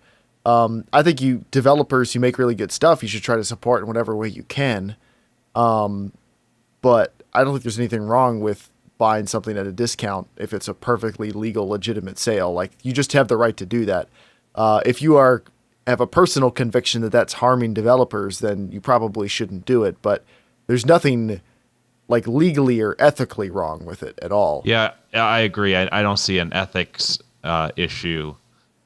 I think you developers who make really good stuff, you should try to support in whatever way you can. But I don't think there's anything wrong with buying something at a discount if it's a perfectly legal, legitimate sale. Like, you just have the right to do that. If you have a personal conviction that that's harming developers, then you probably shouldn't do it. But there's nothing like legally or ethically wrong with it at all. Yeah, I agree. I don't see an ethics issue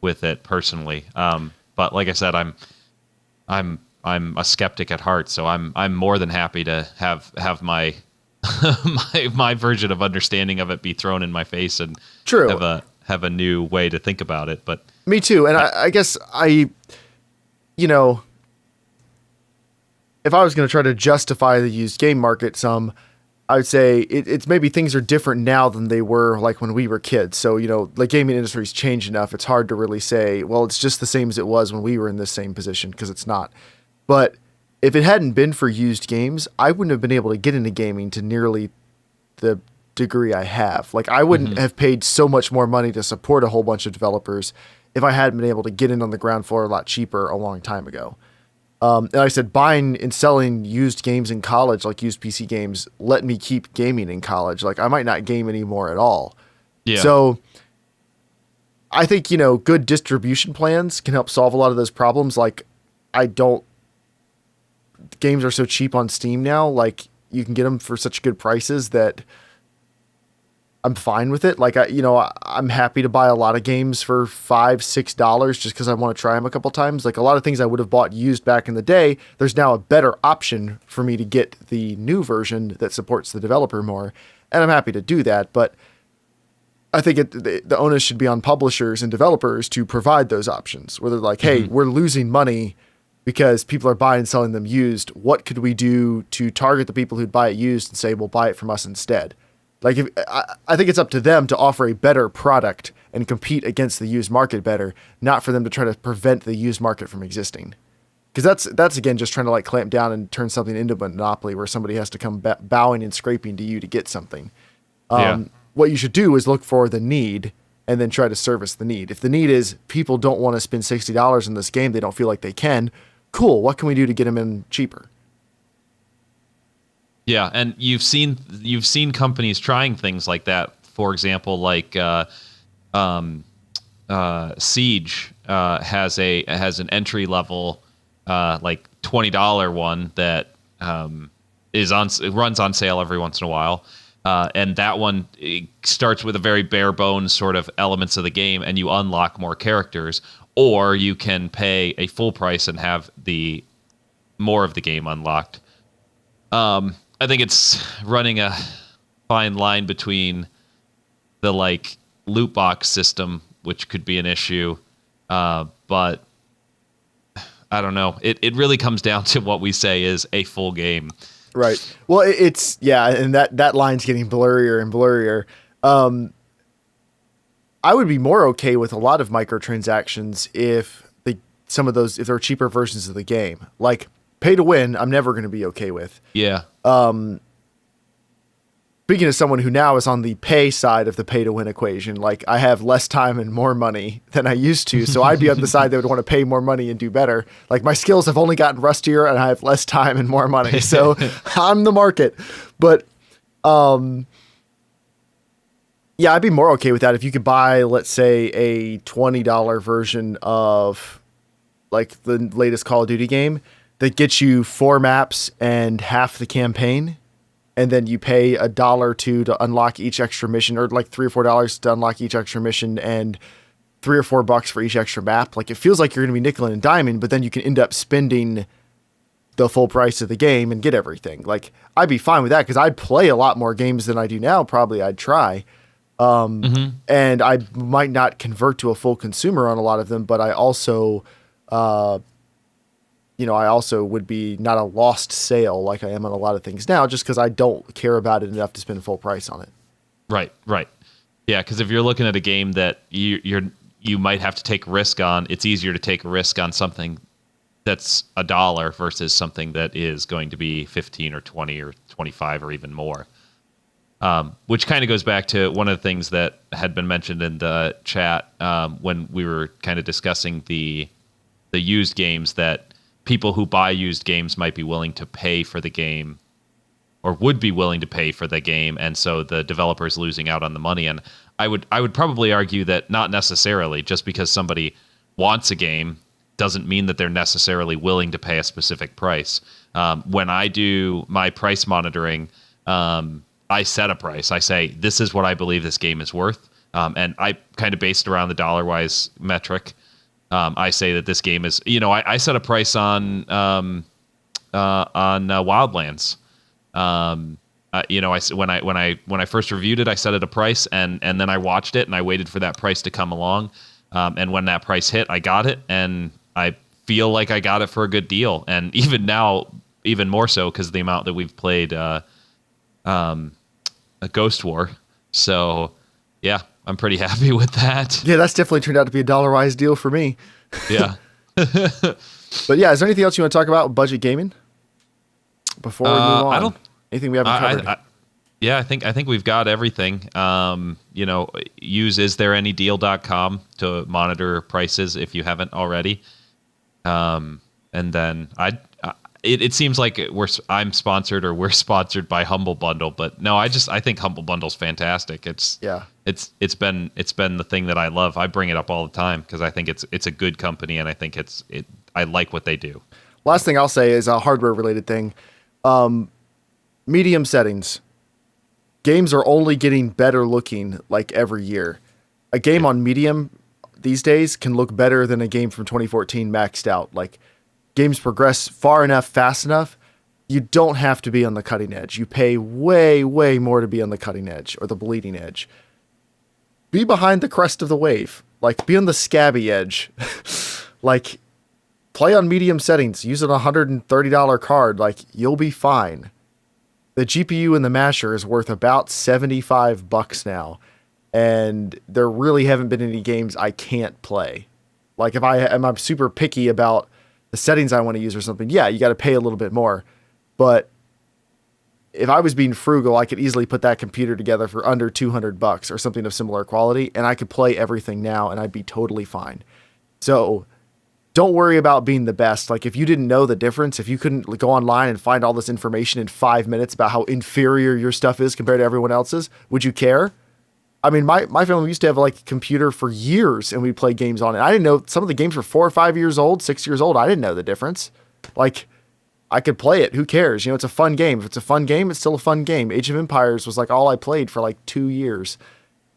with it personally. But like I said, I'm a skeptic at heart, so I'm more than happy to have my my version of understanding of it be thrown in my face and True. have a new way to think about it. But me too. And I guess if I was going to try to justify the used game market some, I would say it's maybe things are different now than they were like when we were kids. So, the gaming industry's changed enough. It's hard to really say, well, it's just the same as it was when we were in this same position, because it's not. But if it hadn't been for used games, I wouldn't have been able to get into gaming to nearly the degree I have. Like, I wouldn't have paid so much more money to support a whole bunch of developers if I hadn't been able to get in on the ground floor a lot cheaper a long time ago. And like I said, buying and selling used games in college, like used PC games, let me keep gaming in college. Like, I might not game anymore at all. yeah, So I think, good distribution plans can help solve a lot of those problems. Like, games are so cheap on Steam now, like, you can get them for such good prices that I'm fine with it. Like, I'm happy to buy a lot of games for $5-6 just because I want to try them a couple times. Like, a lot of things I would have bought used back in the day, there's now a better option for me to get the new version that supports the developer more, and I'm happy to do that. But I think the onus should be on publishers and developers to provide those options, where they're like, hey, we're losing money because people are buying and selling them used. What could we do to target the people who'd buy it used and say, well, buy it from us instead? Like, I think it's up to them to offer a better product and compete against the used market better, not for them to try to prevent the used market from existing. Because that's again just trying to like clamp down and turn something into a monopoly where somebody has to come bowing and scraping to you to get something. What you should do is look for the need and then try to service the need. If the need is people don't want to spend $60 in this game, they don't feel like they can, cool, what can we do to get them in cheaper? Yeah, and you've seen companies trying things like that. For example, like Siege has an entry level like $20 one that runs on sale every once in a while, and that one starts with a very bare bones sort of elements of the game, and you unlock more characters, or you can pay a full price and have the more of the game unlocked. I think it's running a fine line between the like loot box system, which could be an issue, but I don't know. It really comes down to what we say is a full game. Right. Well, it's and that line's getting blurrier and blurrier. I would be more okay with a lot of microtransactions if there are cheaper versions of the game. Like, pay to win, I'm never going to be okay with. Yeah. Speaking of someone who now is on the pay side of the pay to win equation, like, I have less time and more money than I used to, so I'd be on the side that would want to pay more money and do better. Like, my skills have only gotten rustier and I have less time and more money, so I'm the market. But yeah, I'd be more okay with that if you could buy, let's say, a $20 version of like the latest Call of Duty game that gets you 4 maps and half the campaign. and then you pay $1 to unlock each extra mission, or like $3 or $4 to unlock each extra mission, and $3 or $4 for each extra map. Like, it feels like you're going to be nickel and diming, but then you can end up spending the full price of the game and get everything. Like, I'd be fine with that because I'd play a lot more games than I do now. Probably I'd try. And I might not convert to a full consumer on a lot of them, but I also, I also would be not a lost sale like I am on a lot of things now, just because I don't care about it enough to spend full price on it. Right. Yeah, because if you're looking at a game that you might have to take risk on, it's easier to take a risk on something that's $1 versus something that is going to be 15 or 20 or 25 or even more. Which kind of goes back to one of the things that had been mentioned in the chat when we were kind of discussing the used games, that people who buy used games might be willing to pay for the game, or would be willing to pay for the game, and so the developer's losing out on the money. And I would probably argue that not necessarily. Just because somebody wants a game doesn't mean that they're necessarily willing to pay a specific price. When I do my price monitoring, I set a price. I say, this is what I believe this game is worth. And I kind of based around the Dollarwise metric. I say that this game is, I set a price on Wildlands. When I first reviewed it, I set it a price, and then I watched it and I waited for that price to come along. And when that price hit, I got it, and I feel like I got it for a good deal. And even now, even more so, because the amount that we've played a Ghost War. So yeah, I'm pretty happy with that. Yeah, that's definitely turned out to be a Dollarwise deal for me. Yeah. But yeah, is there anything else you want to talk about budget gaming before we move on? Anything we haven't covered? I think we've got everything. Use istthereanydeal.com to monitor prices if you haven't already. And then it seems like I'm sponsored, or we're sponsored by Humble Bundle, but no, I think Humble Bundle's fantastic. It's been the thing that I love. I bring it up all the time because I think it's a good company, and I think I like what they do. Last thing I'll say is a hardware related thing. Medium settings. Games are only getting better looking like every year. A game on medium these days can look better than a game from 2014 maxed out. Like, games progress far enough, fast enough. You don't have to be on the cutting edge. You pay way, way more to be on the cutting edge or the bleeding edge. Be behind the crest of the wave. Like, be on the scabby edge. Like, play on medium settings. Use an $130 card. Like, you'll be fine. The GPU and the masher is worth about $75 now. And there really haven't been any games I can't play. Like, if I'm super picky about the settings I want to use or something, yeah, you got to pay a little bit more. But if I was being frugal, I could easily put that computer together for under $200 or something of similar quality, and I could play everything now, and I'd be totally fine. So don't worry about being the best. Like, if you didn't know the difference, if you couldn't go online and find all this information in 5 minutes about how inferior your stuff is compared to everyone else's, would you care? I mean, my family used to have like a computer for years, and we'd play games on it. I didn't know some of the games were 4 or 5 years old, 6 years old. I didn't know the difference. Like, I could play it. Who cares? It's a fun game. If it's a fun game, it's still a fun game. Age of Empires was like all I played for like 2 years,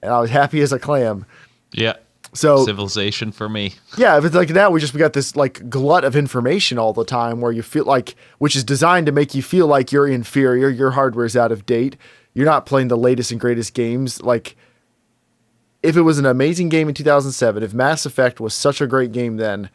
and I was happy as a clam. Yeah. So Civilization for me. Yeah, if it's like now, we got this like glut of information all the time, where you feel like, which is designed to make you feel like you're inferior. Your hardware's out of date. You're not playing the latest and greatest games. Like, if it was an amazing game in 2007, if Mass Effect was such a great game then,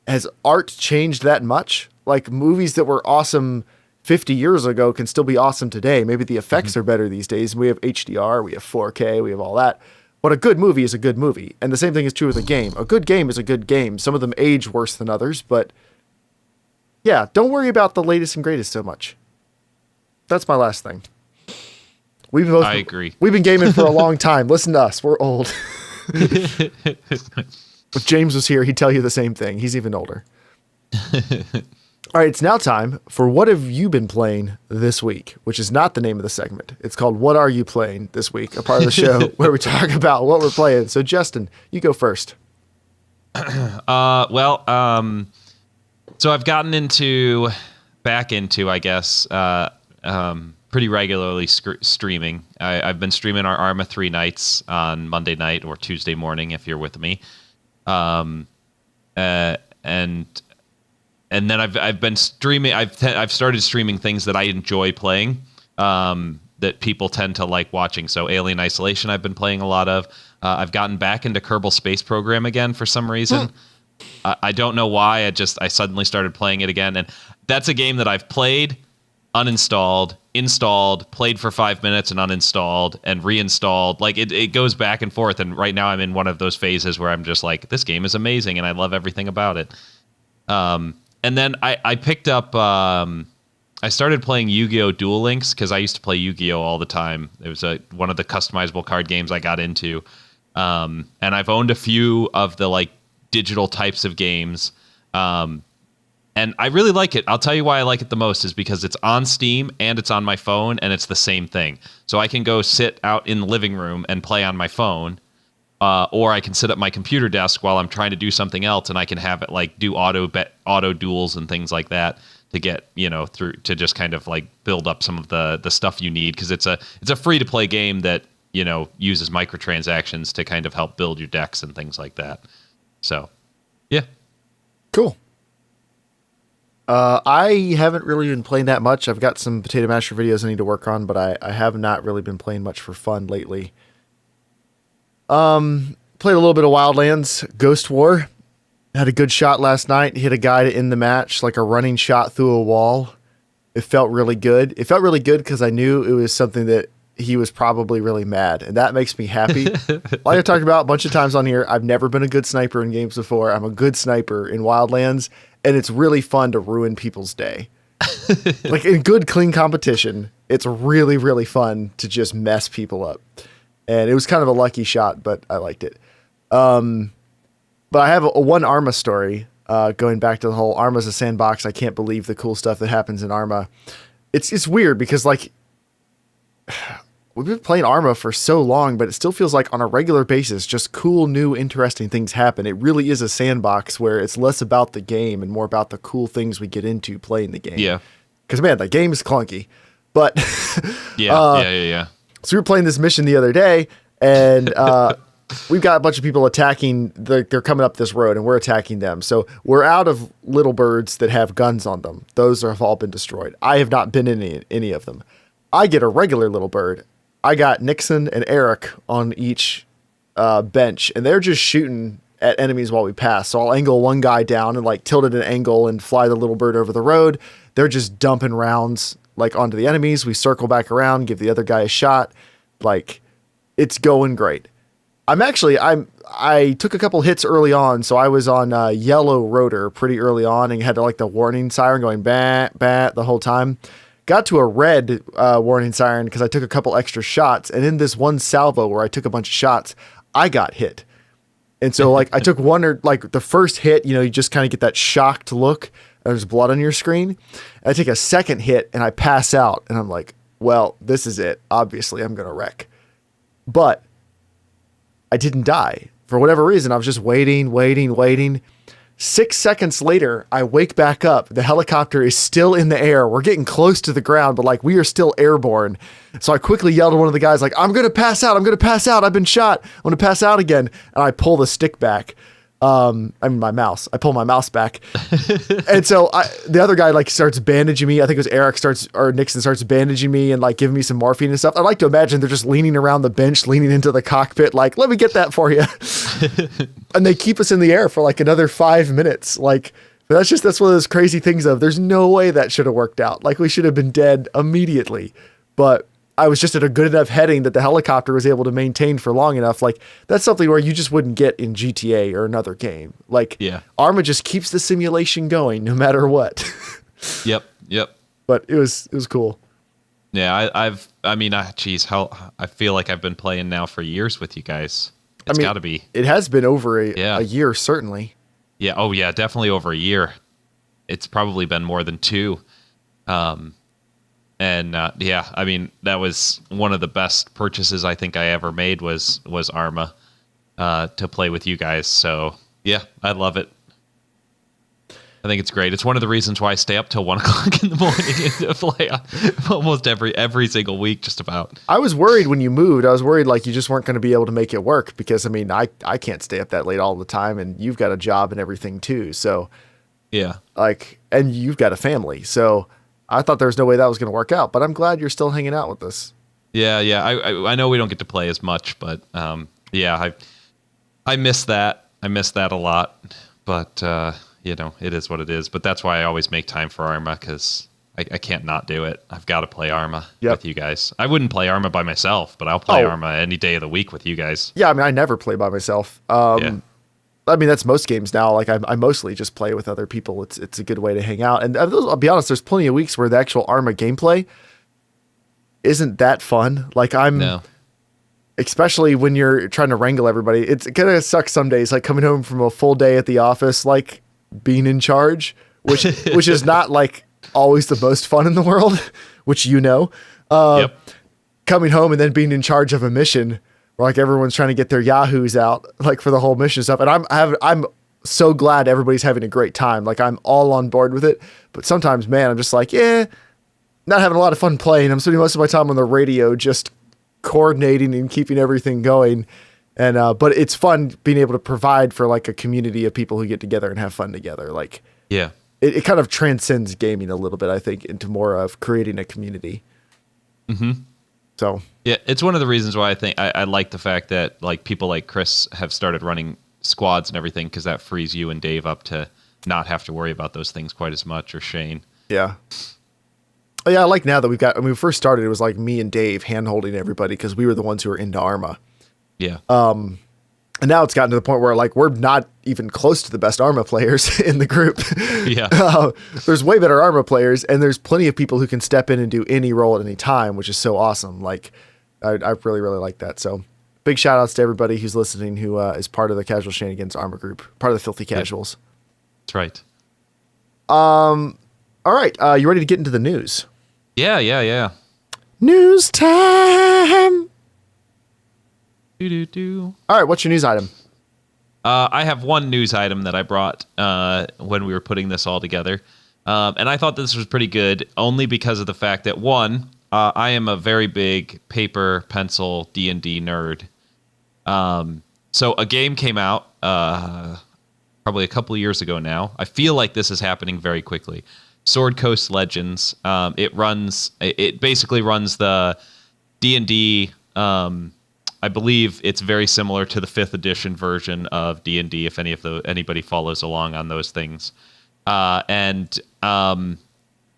has art changed that much? Like, movies that were awesome 50 years ago can still be awesome today. Maybe the effects are better these days. We have HDR, we have 4K, we have all that. But a good movie is a good movie. And the same thing is true with a game. A good game is a good game. Some of them age worse than others, but yeah, don't worry about the latest and greatest so much. That's my last thing. I agree. We've been gaming for a long time. Listen to us. We're old. If James was here, he'd tell you the same thing. He's even older. All right, it's now time for What Have You Been Playing This Week, which is not the name of the segment. It's called What Are You Playing This Week, a part of the show where we talk about what we're playing. So, Justin, you go first. So I've gotten back into, I guess, pretty pretty regularly streaming. I've been streaming our Arma 3 nights on Monday night or Tuesday morning if you're with me. And then I've been streaming. I've started streaming things that I enjoy playing, that people tend to like watching. So Alien Isolation I've been playing a lot of. I've gotten back into Kerbal Space Program again for some reason. I don't know why. I suddenly started playing it again, and that's a game that I've played, uninstalled, installed, played for 5 minutes and uninstalled and reinstalled. Like it goes back and forth. And right now I'm in one of those phases where I'm just like, this game is amazing and I love everything about it. And then I picked up, I started playing Yu-Gi-Oh! Duel Links because I used to play Yu-Gi-Oh! All the time. It was one of the customizable card games I got into. And I've owned a few of the like digital types of games. And I really like it. I'll tell you why I like it the most is because it's on Steam and it's on my phone and it's the same thing. So I can go sit out in the living room and play on my phone, or I can sit at my computer desk while I'm trying to do something else, and I can have it like do auto duels and things like that to get through to just kind of like build up some of the stuff you need, because it's a free to play game that uses microtransactions to kind of help build your decks and things like that. So, yeah, cool. I haven't really been playing that much. I've got some Potato Masher videos I need to work on, but I have not really been playing much for fun lately. Played a little bit of Wildlands Ghost War. Had a good shot last night. Hit a guy to end the match, like a running shot through a wall. It felt really good. It felt really good because I knew it was something that he was probably really mad, and that makes me happy. Like I talked about a bunch of times on here, I've never been a good sniper in games before. I'm a good sniper in Wildlands, and it's really fun to ruin people's day. Like in good, clean competition, it's really, really fun to just mess people up. And it was kind of a lucky shot, but I liked it. But I have a one Arma story, going back to the whole Arma's a sandbox. I can't believe the cool stuff that happens in Arma. It's weird because like we've been playing Arma for so long, but it still feels like on a regular basis, just cool, new, interesting things happen. It really is a sandbox where it's less about the game and more about the cool things we get into playing the game. Yeah. Because, man, the game is clunky. But yeah. So we were playing this mission the other day, and we've got a bunch of people attacking. They're coming up this road, and we're attacking them. So we're out of little birds that have guns on them. Those have all been destroyed. I have not been in any of them. I get a regular little bird. I got Nixon and Eric on each bench, and they're just shooting at enemies while we pass. So I'll angle one guy down and like tilt at an angle and fly the little bird over the road. They're just dumping rounds like onto the enemies. We circle back around, give the other guy a shot. Like, it's going great. I took a couple hits early on, so I was on yellow rotor pretty early on and had like the warning siren going bat, bat the whole time. Got to a red warning siren because I took a couple extra shots, and in this one salvo where I took a bunch of shots, I got hit. And so like I took one, or like the first hit, you just kind of get that shocked look, and there's blood on your screen. And I take a second hit and I pass out, and I'm like, well, this is it. Obviously I'm going to wreck. But I didn't die. For whatever reason, I was just waiting. 6 seconds later, I wake back up. The helicopter is still in the air. We're getting close to the ground, but like we are still airborne. So I quickly yelled at one of the guys, like, I'm going to pass out. I've been shot. I'm going to pass out again. And I pull the stick back. My mouse. I pull my mouse back. And so the other guy like starts bandaging me. I think it was Nixon starts bandaging me and like giving me some morphine and stuff. I like to imagine they're just leaning around the bench, leaning into the cockpit, like, let me get that for you. And they keep us in the air for like another 5 minutes. Like, that's one of those crazy things of there's no way that should have worked out. Like, we should have been dead immediately. But I was just at a good enough heading that the helicopter was able to maintain for long enough. Like, that's something where you just wouldn't get in GTA or another game. Like, yeah. Arma just keeps the simulation going no matter what. Yep. But it was cool. Yeah, I feel like I've been playing now for years with you guys. It's got to be. It has been over a year, certainly. Yeah. Oh, yeah. Definitely over a year. It's probably been more than 2. That was one of the best purchases I think I ever made was Arma to play with you guys. So yeah, I love it. I think it's great. It's one of the reasons why I stay up till 1 o'clock in the morning to play almost every single week, just about. I was worried when you moved. I was worried like you just weren't going to be able to make it work because I mean, I can't stay up that late all the time, and you've got a job and everything too. So Yeah. like, and you've got a family. So I thought there was no way that was going to work out, but I'm glad you're still hanging out with us. Yeah. I know we don't get to play as much, but yeah, I miss that. I miss that a lot, but it is what it is. But that's why I always make time for Arma, because I can't not do it. I've got to play Arma with you guys. I wouldn't play Arma by myself, but I'll play Arma any day of the week with you guys. Yeah, I mean, I never play by myself. Yeah. I mean, that's most games now. Like I mostly just play with other people. It's a good way to hang out. And I'll be honest, there's plenty of weeks where the actual Arma gameplay isn't that fun. Like No. especially when you're trying to wrangle everybody. It kind of sucks some days, like coming home from a full day at the office, like being in charge, which is not like always the most fun in the world, which Yep. coming home and then being in charge of a mission where like everyone's trying to get their yahoos out like for the whole mission stuff. And I'm so glad everybody's having a great time. Like I'm all on board with it. But sometimes, man, I'm just like, not having a lot of fun playing. I'm spending most of my time on the radio just coordinating and keeping everything going. And but it's fun being able to provide for like a community of people who get together and have fun together. Like Yeah. it kind of transcends gaming a little bit, I think, into more of creating a community. Mm-hmm. So Yeah, it's one of the reasons why I think I like the fact that like people like Chris have started running squads and everything, because that frees you and Dave up to not have to worry about those things quite as much, or Shane. yeah. Oh, yeah, I like now that when we first started, it was like me and Dave hand-holding everybody because we were the ones who were into Arma. Yeah. And now it's gotten to the point where like we're not even close to the best Arma players in the group. Yeah. There's way better Arma players, and there's plenty of people who can step in and do any role at any time, which is so awesome. Like I really, really like that. So big shout outs to everybody who's listening who is part of the Casual Shenanigans Arma group, part of the Filthy Casuals. That's right. All right. You ready to get into the news? Yeah. News time. Do. All right. What's your news item? I have one news item that I brought when we were putting this all together. And I thought this was pretty good, only because of the fact that, one, I am a very big paper, pencil, D&D nerd. So a game came out probably a couple of years ago now. I feel like this is happening very quickly. Sword Coast Legends. It basically runs the D&D. I believe it's very similar to the 5th edition version of D&D, if anybody follows along on those things. And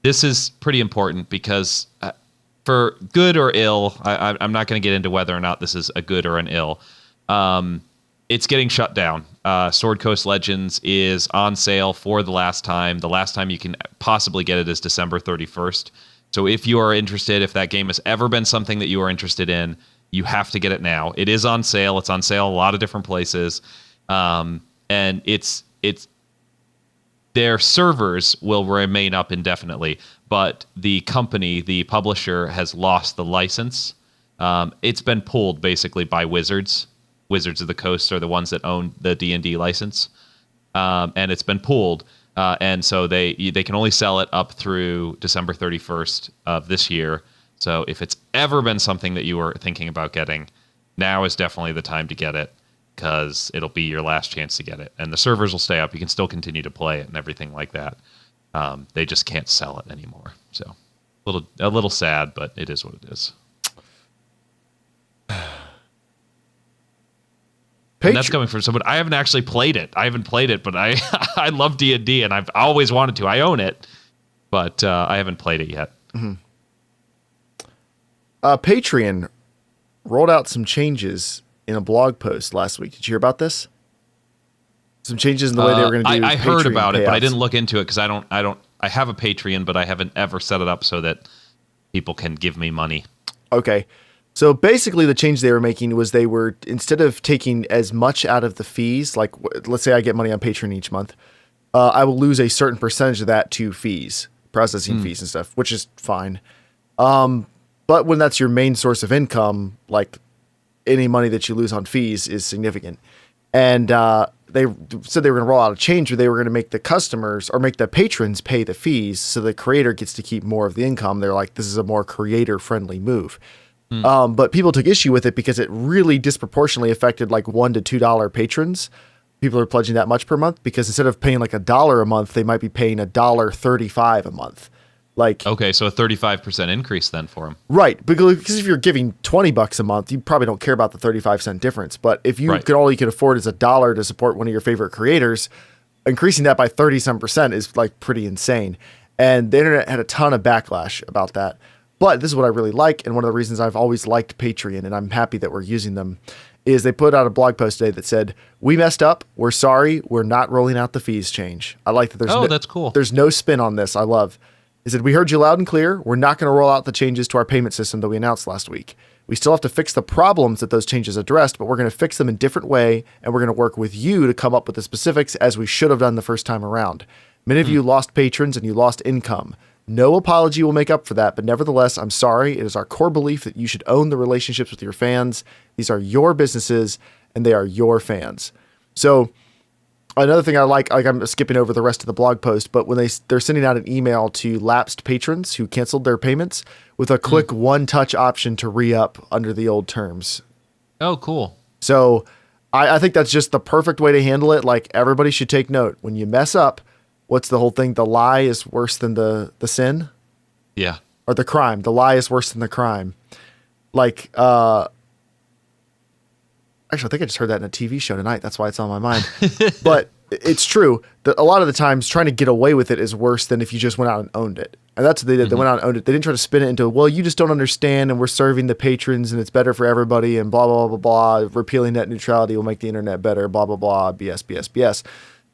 this is pretty important because for good or ill, I'm not going to get into whether or not this is a good or an ill. It's getting shut down. Sword Coast Legends is on sale for the last time. The last time you can possibly get it is December 31st. So if you are interested, if that game has ever been something that you are interested in, you have to get it now. It is on sale. It's on sale a lot of different places. And it's their servers will remain up indefinitely, but the company, the publisher, has lost the license. It's been pulled basically by Wizards. Wizards of the Coast are the ones that own the D&D license. And it's been pulled. And so they can only sell it up through December 31st of this year. So if it's ever been something that you were thinking about getting, now is definitely the time to get it, because it'll be your last chance to get it. And the servers will stay up. You can still continue to play it and everything like that. They just can't sell it anymore. So a little sad, but it is what it is. And that's coming from someone. I haven't actually played it. But I love D&D, and I've always wanted to. I own it, but I haven't played it yet. Mm-hmm. Patreon rolled out some changes in a blog post last week. Did you hear about this? Some changes in the way they were going to do. I heard Patreon about it, but I payouts. didn't look into it because I have a Patreon, but I haven't ever set it up so that people can give me money. Okay. So basically the change they were making was they were, instead of taking as much out of the fees, like let's say I get money on Patreon each month, I will lose a certain percentage of that to fees, processing fees and stuff, which is fine. But when that's your main source of income, like any money that you lose on fees is significant. and they said they were going to roll out a change where they were going to make the customers or make the patrons pay the fees, so the creator gets to keep more of the income. They're like, this is a more creator friendly move. But people took issue with it because it really disproportionately affected like $1 to $2 patrons. People are pledging that much per month because instead of paying like $1 a month, they might be paying $1.35 a month. Like, okay, so a 35% increase then for them. Right, because if you're giving $20 a month, you probably don't care about the 35-cent difference. But if you can all you can afford is $1 to support one of your favorite creators, increasing that by 30% is like pretty insane. And the internet had a ton of backlash about that. But this is what I really like, and one of the reasons I've always liked Patreon, and I'm happy that we're using them, is they put out a blog post today that said, "We messed up. We're sorry. We're not rolling out the fees change." I like that. That's cool. There's no spin on this. I love. He said, "We heard you loud and clear. We're not going to roll out the changes to our payment system that we announced last week. We still have to fix the problems that those changes addressed, but we're going to fix them in different way, and we're going to work with you to come up with the specifics as we should have done the first time around. Many of you lost patrons and you lost income. No apology will make up for that, but nevertheless, I'm sorry. It is our core belief that you should own the relationships with your fans. These are your businesses, and they are your fans." So another thing I like I'm skipping over the rest of the blog post, but when they're sending out an email to lapsed patrons who canceled their payments with a click one touch option to re-up under the old terms. Oh, cool. So I think that's just the perfect way to handle it. Like, everybody should take note. When you mess up, what's the whole thing? The lie is worse than the sin? Yeah. Or the crime. The lie is worse than the crime. Like, actually, I think I just heard that in a TV show tonight. That's why it's on my mind. But it's true that a lot of the times trying to get away with it is worse than if you just went out and owned it. And that's what they did. They went out and owned it. They didn't try to spin it into, well, you just don't understand and we're serving the patrons and it's better for everybody and blah, blah, blah, blah, blah. Repealing net neutrality will make the internet better, blah, blah, blah, BS, BS,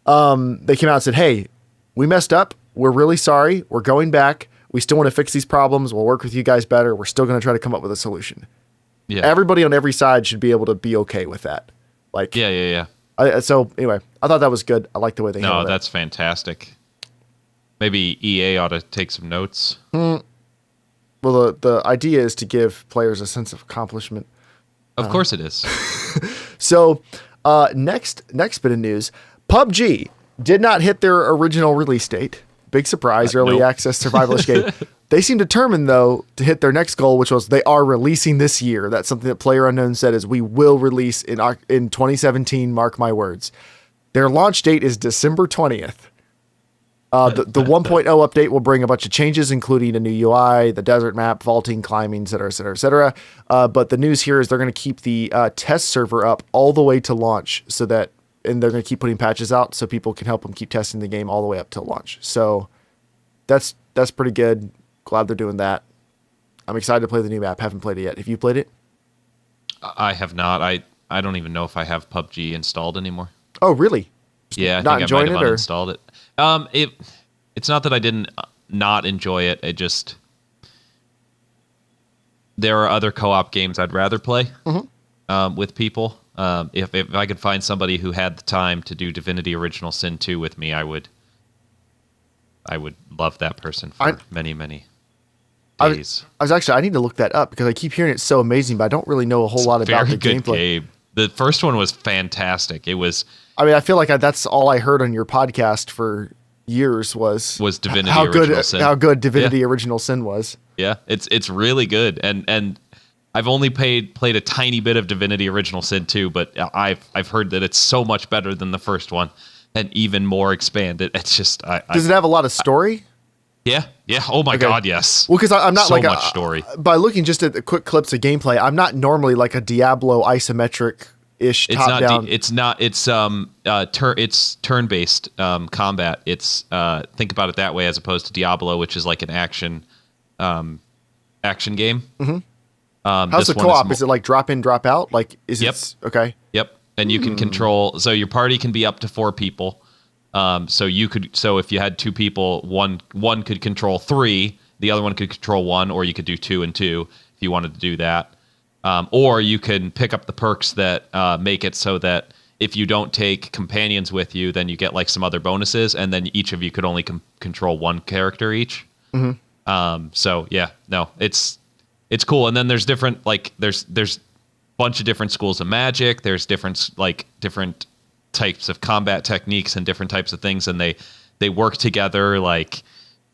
BS. They came out and said, hey, we messed up. We're really sorry. We're going back. We still want to fix these problems. We'll work with you guys better. We're still going to try to come up with a solution. Yeah. Everybody on every side should be able to be okay with that. Like, yeah. So anyway, I thought that was good. I like the way they handled it. No, that's fantastic. Maybe EA ought to take some notes. Well, the idea is to give players a sense of accomplishment. Of course it is. So next bit of news, PUBG did not hit their original release date. Big surprise, early access survivalist game. They seem determined, though, to hit their next goal, which was they are releasing this year. That's something that PlayerUnknown said is we will release in 2017, mark my words. Their launch date is December 20th. The 1.0 update will bring a bunch of changes, including a new UI, the desert map, vaulting, climbing, et cetera, et cetera, et cetera. But the news here is they're going to keep the test server up all the way to launch and they're going to keep putting patches out so people can help them keep testing the game all the way up to launch. So that's pretty good. Glad they're doing that. I'm excited to play the new map. Haven't played it yet. Have you played it? I have not. I don't even know if I have PUBG installed anymore. Oh, really? Yeah, I think I might have uninstalled it. It's not that I didn't not enjoy it. It just there are other co-op games I'd rather play with people. If I could find somebody who had the time to do Divinity Original Sin 2 with me, I would love that person for many days. I need to look that up because I keep hearing it's so amazing, but I don't really know a whole lot about the gameplay. Game. The first one was fantastic. It was. I mean, I feel like that's all I heard on your podcast for years was Divinity Original Sin. How good Divinity Original Sin was. Yeah, it's really good, and I've only played a tiny bit of Divinity Original Sin 2, but I've heard that it's so much better than the first one, and even more expanded. It's just does it have a lot of story? Yeah. Oh my God, yes. Well, because I'm not so much story. By looking just at the quick clips of gameplay, I'm not normally like a Diablo isometric-ish top down. It's not. It's turn-based combat. It's think about it that way as opposed to Diablo, which is like an action game. Mm-hmm. How's the co-op? Is it like drop in, drop out? Like is it okay? Yep. And you can control. So your party can be up to 4 people. So if you had 2 people, one could control 3, the other one could control 1, or you could do 2 and 2 if you wanted to do that. Or you can pick up the perks that make it so that if you don't take companions with you, then you get like some other bonuses, and then each of you could only control 1 character each. Mm-hmm. So yeah, no, it's cool. And then there's different there's bunch of different schools of magic. There's different types of combat techniques and different types of things, and they work together. Like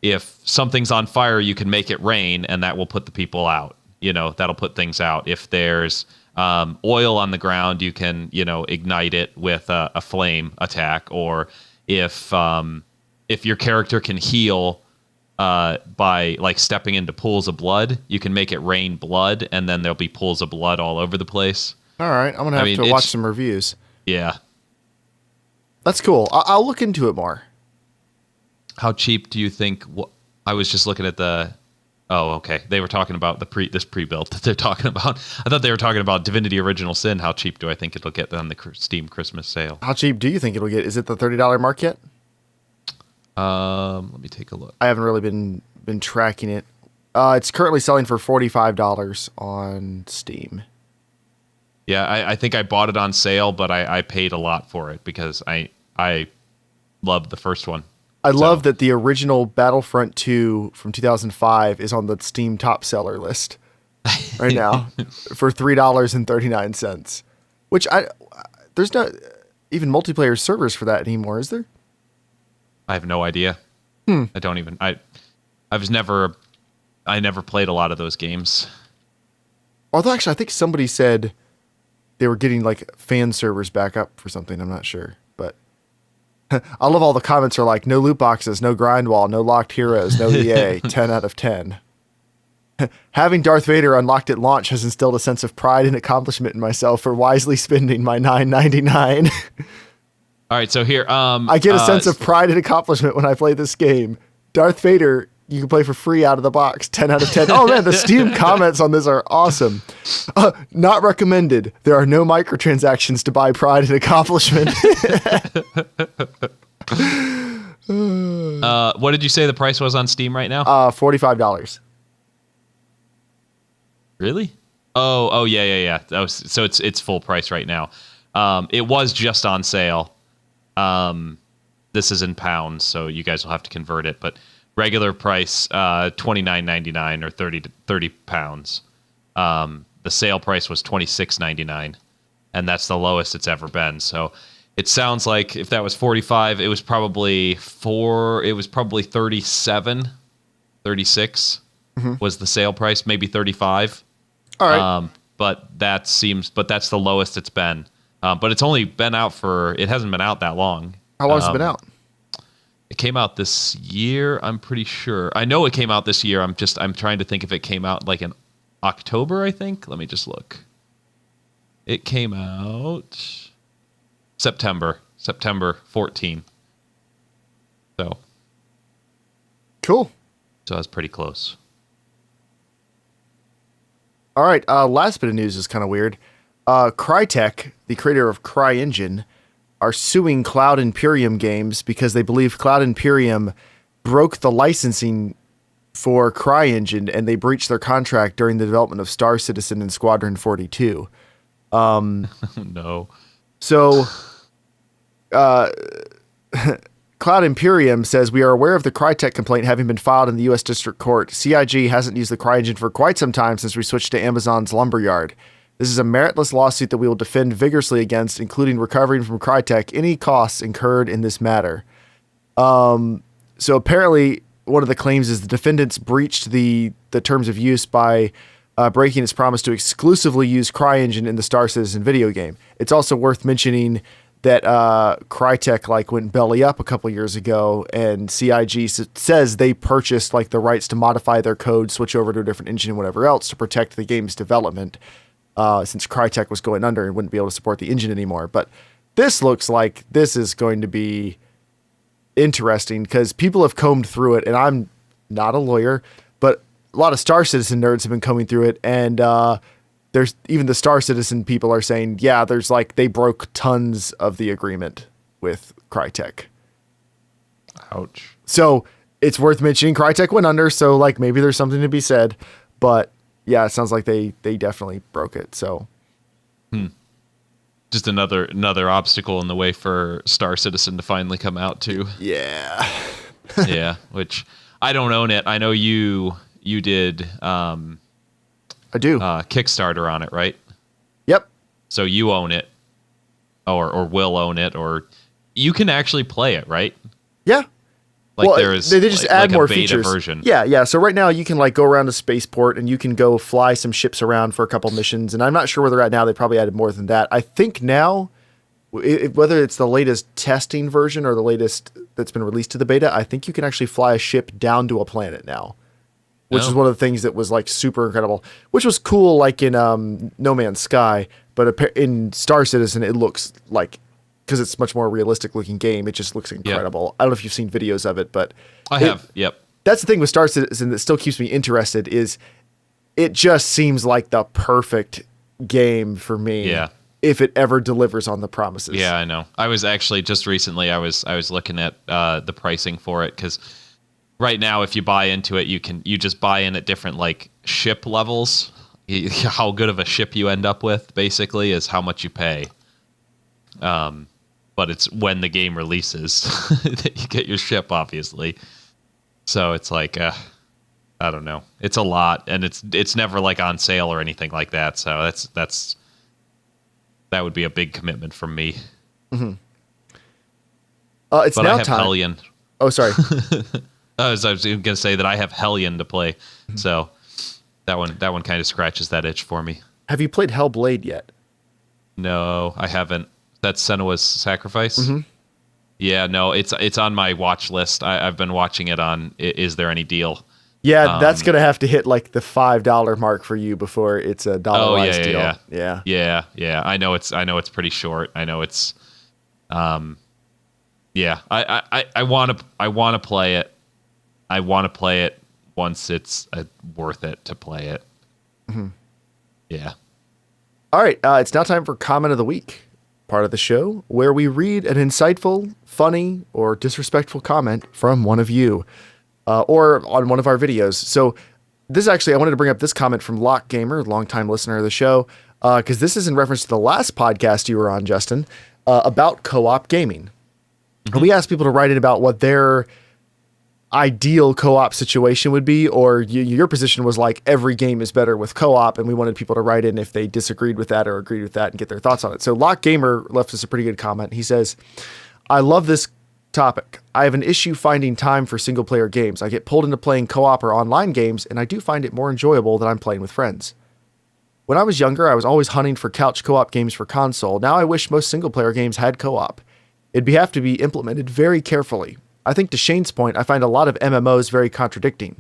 if something's on fire, you can make it rain, and that will put the people out. That'll put things out. If there's oil on the ground, you can ignite it with a flame attack. Or if your character can heal by like stepping into pools of blood, you can make it rain blood, and then there'll be pools of blood all over the place. All right, I'm gonna have to watch some reviews. Yeah, that's cool. I'll look into it more. How cheap do you think? I was just looking at the. Oh, okay. They were talking about this pre-built that they're talking about. I thought they were talking about Divinity Original Sin. How cheap do I think it'll get on the Steam Christmas sale? How cheap do you think it'll get? Is it the $30 mark yet? Let me take a look. I haven't really been tracking it. It's currently selling for $45 on Steam. Yeah, I think I bought it on sale, but I paid a lot for it because I loved the first one. I love that the original Battlefront 2 from 2005 is on the Steam top seller list right now for $3.39, which there's not even multiplayer servers for that anymore, is there? I have no idea. I don't even. I never played a lot of those games. Although actually, I think somebody said they were getting like fan servers back up for something. I'm not sure, but I love all the comments are like, no loot boxes, no grind wall, no locked heroes, no EA, 10 out of 10. Having Darth Vader unlocked at launch has instilled a sense of pride and accomplishment in myself for wisely spending my $9.99. All right, so here, I get a sense of pride and accomplishment when I play this game. Darth Vader, you can play for free out of the box, 10 out of 10. Oh man, the Steam comments on this are awesome. Not recommended. There are no microtransactions to buy pride and accomplishment. What did you say the price was on Steam right now? $45. Really? Oh, yeah. So it's full price right now. It was just on sale. This is in pounds, so you guys will have to convert it. But regular price, $29.99 or 30 pounds. The sale price was $26.99, and that's the lowest it's ever been. So it sounds like if that was 45, it was probably 37, 36 was the sale price, maybe 35. All right. But that's the lowest it's been. But it's only been out it hasn't been out that long. How long has it been out? It came out this year, I'm pretty sure. I know it came out this year. I'm trying to think if it came out like in October, I think. Let me just look. It came out September 14. So. Cool. So that's pretty close. All right. Last bit of news is kind of weird. Crytek, the creator of CryEngine, are suing Cloud Imperium Games because they believe Cloud Imperium broke the licensing for CryEngine and they breached their contract during the development of Star Citizen and Squadron 42. No. So, Cloud Imperium says, we are aware of the Crytek complaint having been filed in the U.S. District Court. CIG hasn't used the CryEngine for quite some time since we switched to Amazon's Lumberyard. This is a meritless lawsuit that we will defend vigorously against, including recovering from Crytek any costs incurred in this matter. So apparently, one of the claims is the defendants breached the terms of use by breaking its promise to exclusively use CryEngine in the Star Citizen video game. It's also worth mentioning that Crytek went belly up a couple years ago, and CIG says they purchased the rights to modify their code, switch over to a different engine and whatever else to protect the game's development. Since Crytek was going under and wouldn't be able to support the engine anymore. But this looks like this is going to be interesting because people have combed through it, and I'm not a lawyer, but a lot of Star Citizen nerds have been combing through it, and there's even the Star Citizen people are saying, yeah, there's they broke tons of the agreement with Crytek. Ouch. So it's worth mentioning Crytek went under, so maybe there's something to be said, but yeah, it sounds like they definitely broke it. So, just another obstacle in the way for Star Citizen to finally come out too. Yeah, yeah. Which I don't own it. I know you did. I do. Kickstarter on it, right? Yep. so you own it, or will own it, or you can actually play it, right? Yeah. Like well, there is they just add like more a beta features. version. Yeah. So right now you can like go around a spaceport and you can go fly some ships around for a couple missions. And I'm not sure where they're at now. They probably added more than that. I think now, whether it's the latest testing version or the latest that's been released to the beta, I think you can actually fly a ship down to a planet now, which is one of the things that was like super incredible, which was cool, like in No Man's Sky, but in Star Citizen, it looks like, because it's much more realistic looking game, it just looks incredible. I don't know if you've seen videos of it, but I have. Yep. That's the thing with Star Citizen that still keeps me interested, is it just seems like the perfect game for me. Yeah. If it ever delivers on the promises. Yeah, I know. I was actually just recently, I was looking at the pricing for it, because right now, if you buy into it, you just buy in at different like ship levels. How good of a ship you end up with, basically, is how much you pay. But it's when the game releases that you get your ship, obviously. So it's like, I don't know. It's a lot, and it's never like on sale or anything like that. So that would be a big commitment from me. Mm-hmm. But now I have Hellion. Oh, sorry. I was going to say that I have Hellion to play, so that one kind of scratches that itch for me. Have you played Hellblade yet? No, I haven't. That's Senua's Sacrifice? Mm-hmm. Yeah, no, it's on my watch list. I've been watching it on Is There Any Deal? Yeah, that's going to have to hit like the $5 mark for you before it's a Dollarwise deal. Yeah. I know it's pretty short. I know it's yeah. I want to play it. I want to play it once it's worth it to play it. Mm-hmm. Yeah. All right, it's now time for Comment of the Week, part of the show where we read an insightful, funny, or disrespectful comment from one of you. Or on one of our videos. So this actually, I wanted to bring up this comment from Lock Gamer, longtime listener of the show, because this is in reference to the last podcast you were on, Justin, about co-op gaming. Mm-hmm. And we asked people to write in about what their ideal co-op situation would be, or your position was like every game is better with co-op, and we wanted people to write in if they disagreed with that or agreed with that and get their thoughts on it. So Lock Gamer left us a pretty good comment. He says, I love this topic. I have an issue finding time for single player games. I get pulled into playing co-op or online games, and I do find it more enjoyable than I'm playing with friends. When I was younger, I was always hunting for couch co-op games for console. Now I wish most single player games had co-op. It'd have to be implemented very carefully. I think to Shane's point, I find a lot of MMOs very contradicting.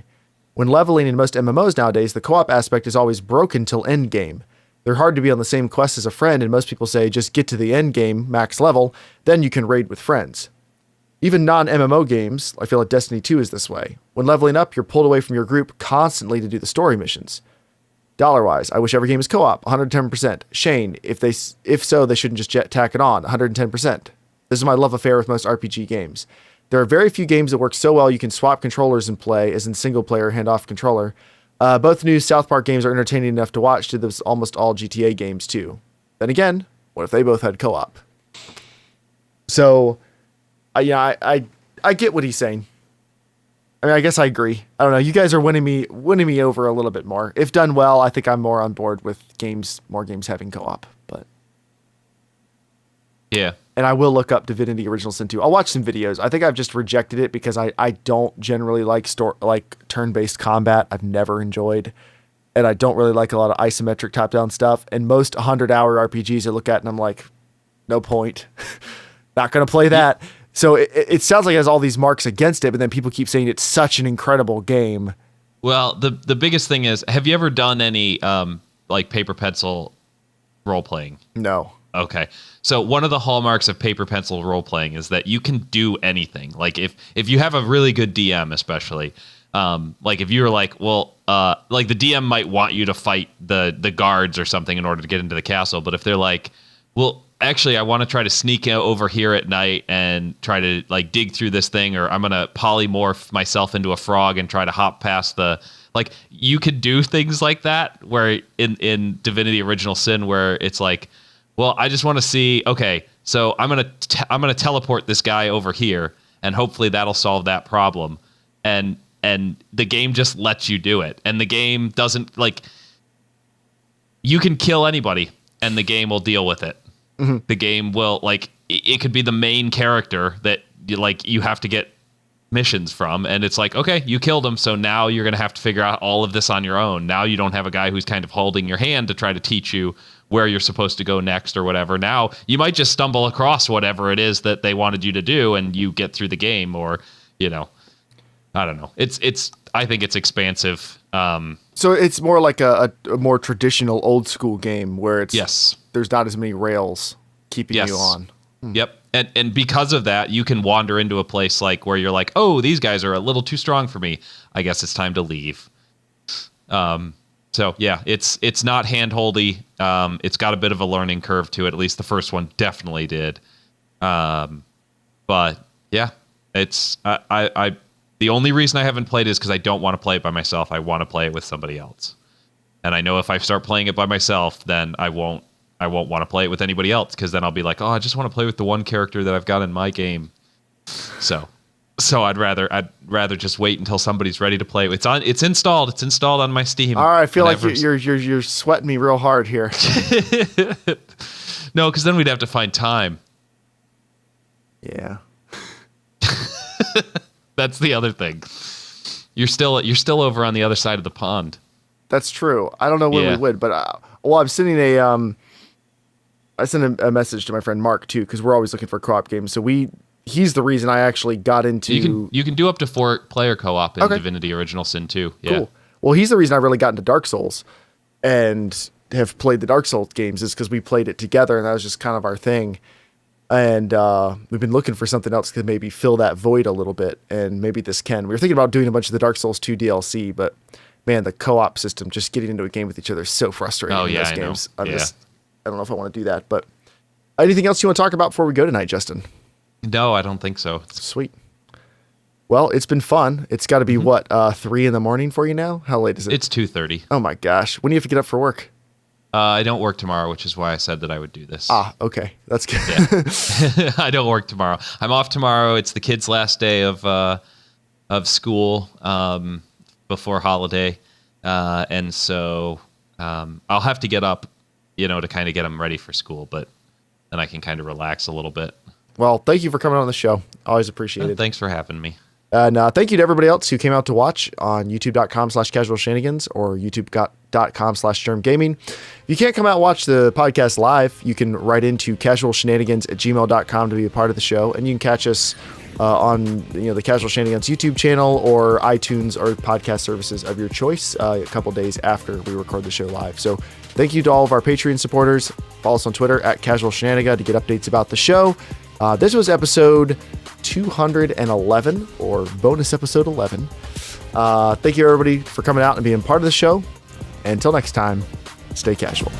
When leveling in most MMOs nowadays, the co-op aspect is always broken till end game. They're hard to be on the same quest as a friend, and most people say just get to the end game, max level, then you can raid with friends. Even non-MMO games, I feel like Destiny 2 is this way. When leveling up, you're pulled away from your group constantly to do the story missions. Dollarwise, I wish every game is co-op, 110%. Shane, if so, they shouldn't just tack it on, 110%. This is my love affair with most RPG games. There are very few games that work so well you can swap controllers and play, as in single-player hand-off controller. Both new South Park games are entertaining enough to watch to those almost all GTA games too. Then again, what if they both had co-op? So... I get what he's saying. I mean, I guess I agree. I don't know. You guys are winning me over a little bit more. If done well, I think I'm more on board with more games having co-op. But yeah, and I will look up Divinity Original Sin 2. I'll watch some videos. I think I've just rejected it because I don't generally like turn-based combat. I've never enjoyed, and I don't really like a lot of isometric top-down stuff. And most 100-hour RPGs I look at and I'm like, no point. Not gonna play that. So it sounds like it has all these marks against it, but then people keep saying it's such an incredible game. Well, the biggest thing is, have you ever done any like paper pencil role playing? No. Okay. So one of the hallmarks of paper pencil role playing is that you can do anything. Like if you have a really good DM, especially, like if you're like, well, like the DM might want you to fight the guards or something in order to get into the castle, but if they're like, well, actually, I want to try to sneak over here at night and try to like dig through this thing, or I'm going to polymorph myself into a frog and try to hop past like you could do things like that where in Divinity Original Sin, where it's like, well, I just want to see, okay, so I'm going to teleport this guy over here and hopefully that'll solve that problem. And the game just lets you do it. And the game doesn't, like, you can kill anybody. and the game will deal with it. The game will, like, it could be the main character that you have to get missions from, and it's like, okay, you killed him, so now you're going to have to figure out all of this on your own. Now you don't have a guy who's kind of holding your hand to try to teach you where you're supposed to go next or whatever. Now you might just stumble across whatever it is that they wanted you to do, and you get through the game, or, I don't know. I think it's expansive. So it's more like a more traditional old school game where it's there's not as many rails keeping you on. Yep. And because of that, you can wander into a place like where you're like, oh, these guys are a little too strong for me. I guess it's time to leave. So yeah, it's not handholdy. It's got a bit of a learning curve to it. At least the first one definitely did. But yeah, it's the only reason I haven't played it is because I don't want to play it by myself. I want to play it with somebody else. And I know if I start playing it by myself, then I won't want to play it with anybody else, because then I'll be like, oh, I just want to play with the one character that I've got in my game. So I'd rather just wait until somebody's ready to play. It's installed. It's installed on my Steam. All right, I feel like you're sweating me real hard here. No, because then we'd have to find time. Yeah. That's the other thing. You're still over on the other side of the pond. That's true. I don't know when we would, but I'm sending I sent a message to my friend Mark too, because we're always looking for co-op games. So he's the reason I actually got into. You can do up to 4-player co-op in Divinity Original Sin 2. Yeah. Cool. Well, he's the reason I really got into Dark Souls, and have played the Dark Souls games, is because we played it together, and that was just kind of our thing. And we've been looking for something else to maybe fill that void a little bit, and maybe this can. We were thinking about doing a bunch of the Dark Souls 2 DLC, but man, the co-op system, just getting into a game with each other, is so frustrating in those games. I don't know if I want to do that. But anything else you want to talk about before we go tonight, Justin? No, I don't think so. Sweet. Well, it's been fun. It's got to be 3 a.m. for you now? How late is it? It's 2:30. Oh my gosh. When do you have to get up for work? I don't work tomorrow, which is why I said that I would do this. Okay. That's good. Yeah. I don't work tomorrow. I'm off tomorrow. It's the kids' last day of school before holiday. And so I'll have to get up, to kind of get them ready for school, but then I can kind of relax a little bit. Well, thank you for coming on the show. Always appreciate it. Thanks for having me. And thank you to everybody else who came out to watch on youtube.com/casualshenanigans or youtube.com/germgaming. If you can't come out and watch the podcast live, you can write into casualshenanigans@gmail.com to be a part of the show. And you can catch us on the Casual Shenanigans YouTube channel or iTunes or podcast services of your choice a couple days after we record the show live. So thank you to all of our Patreon supporters. Follow us on Twitter @casualshenanigan to get updates about the show. This was episode 211, or bonus episode 11. Thank you everybody for coming out and being part of the show. And until next time, stay casual.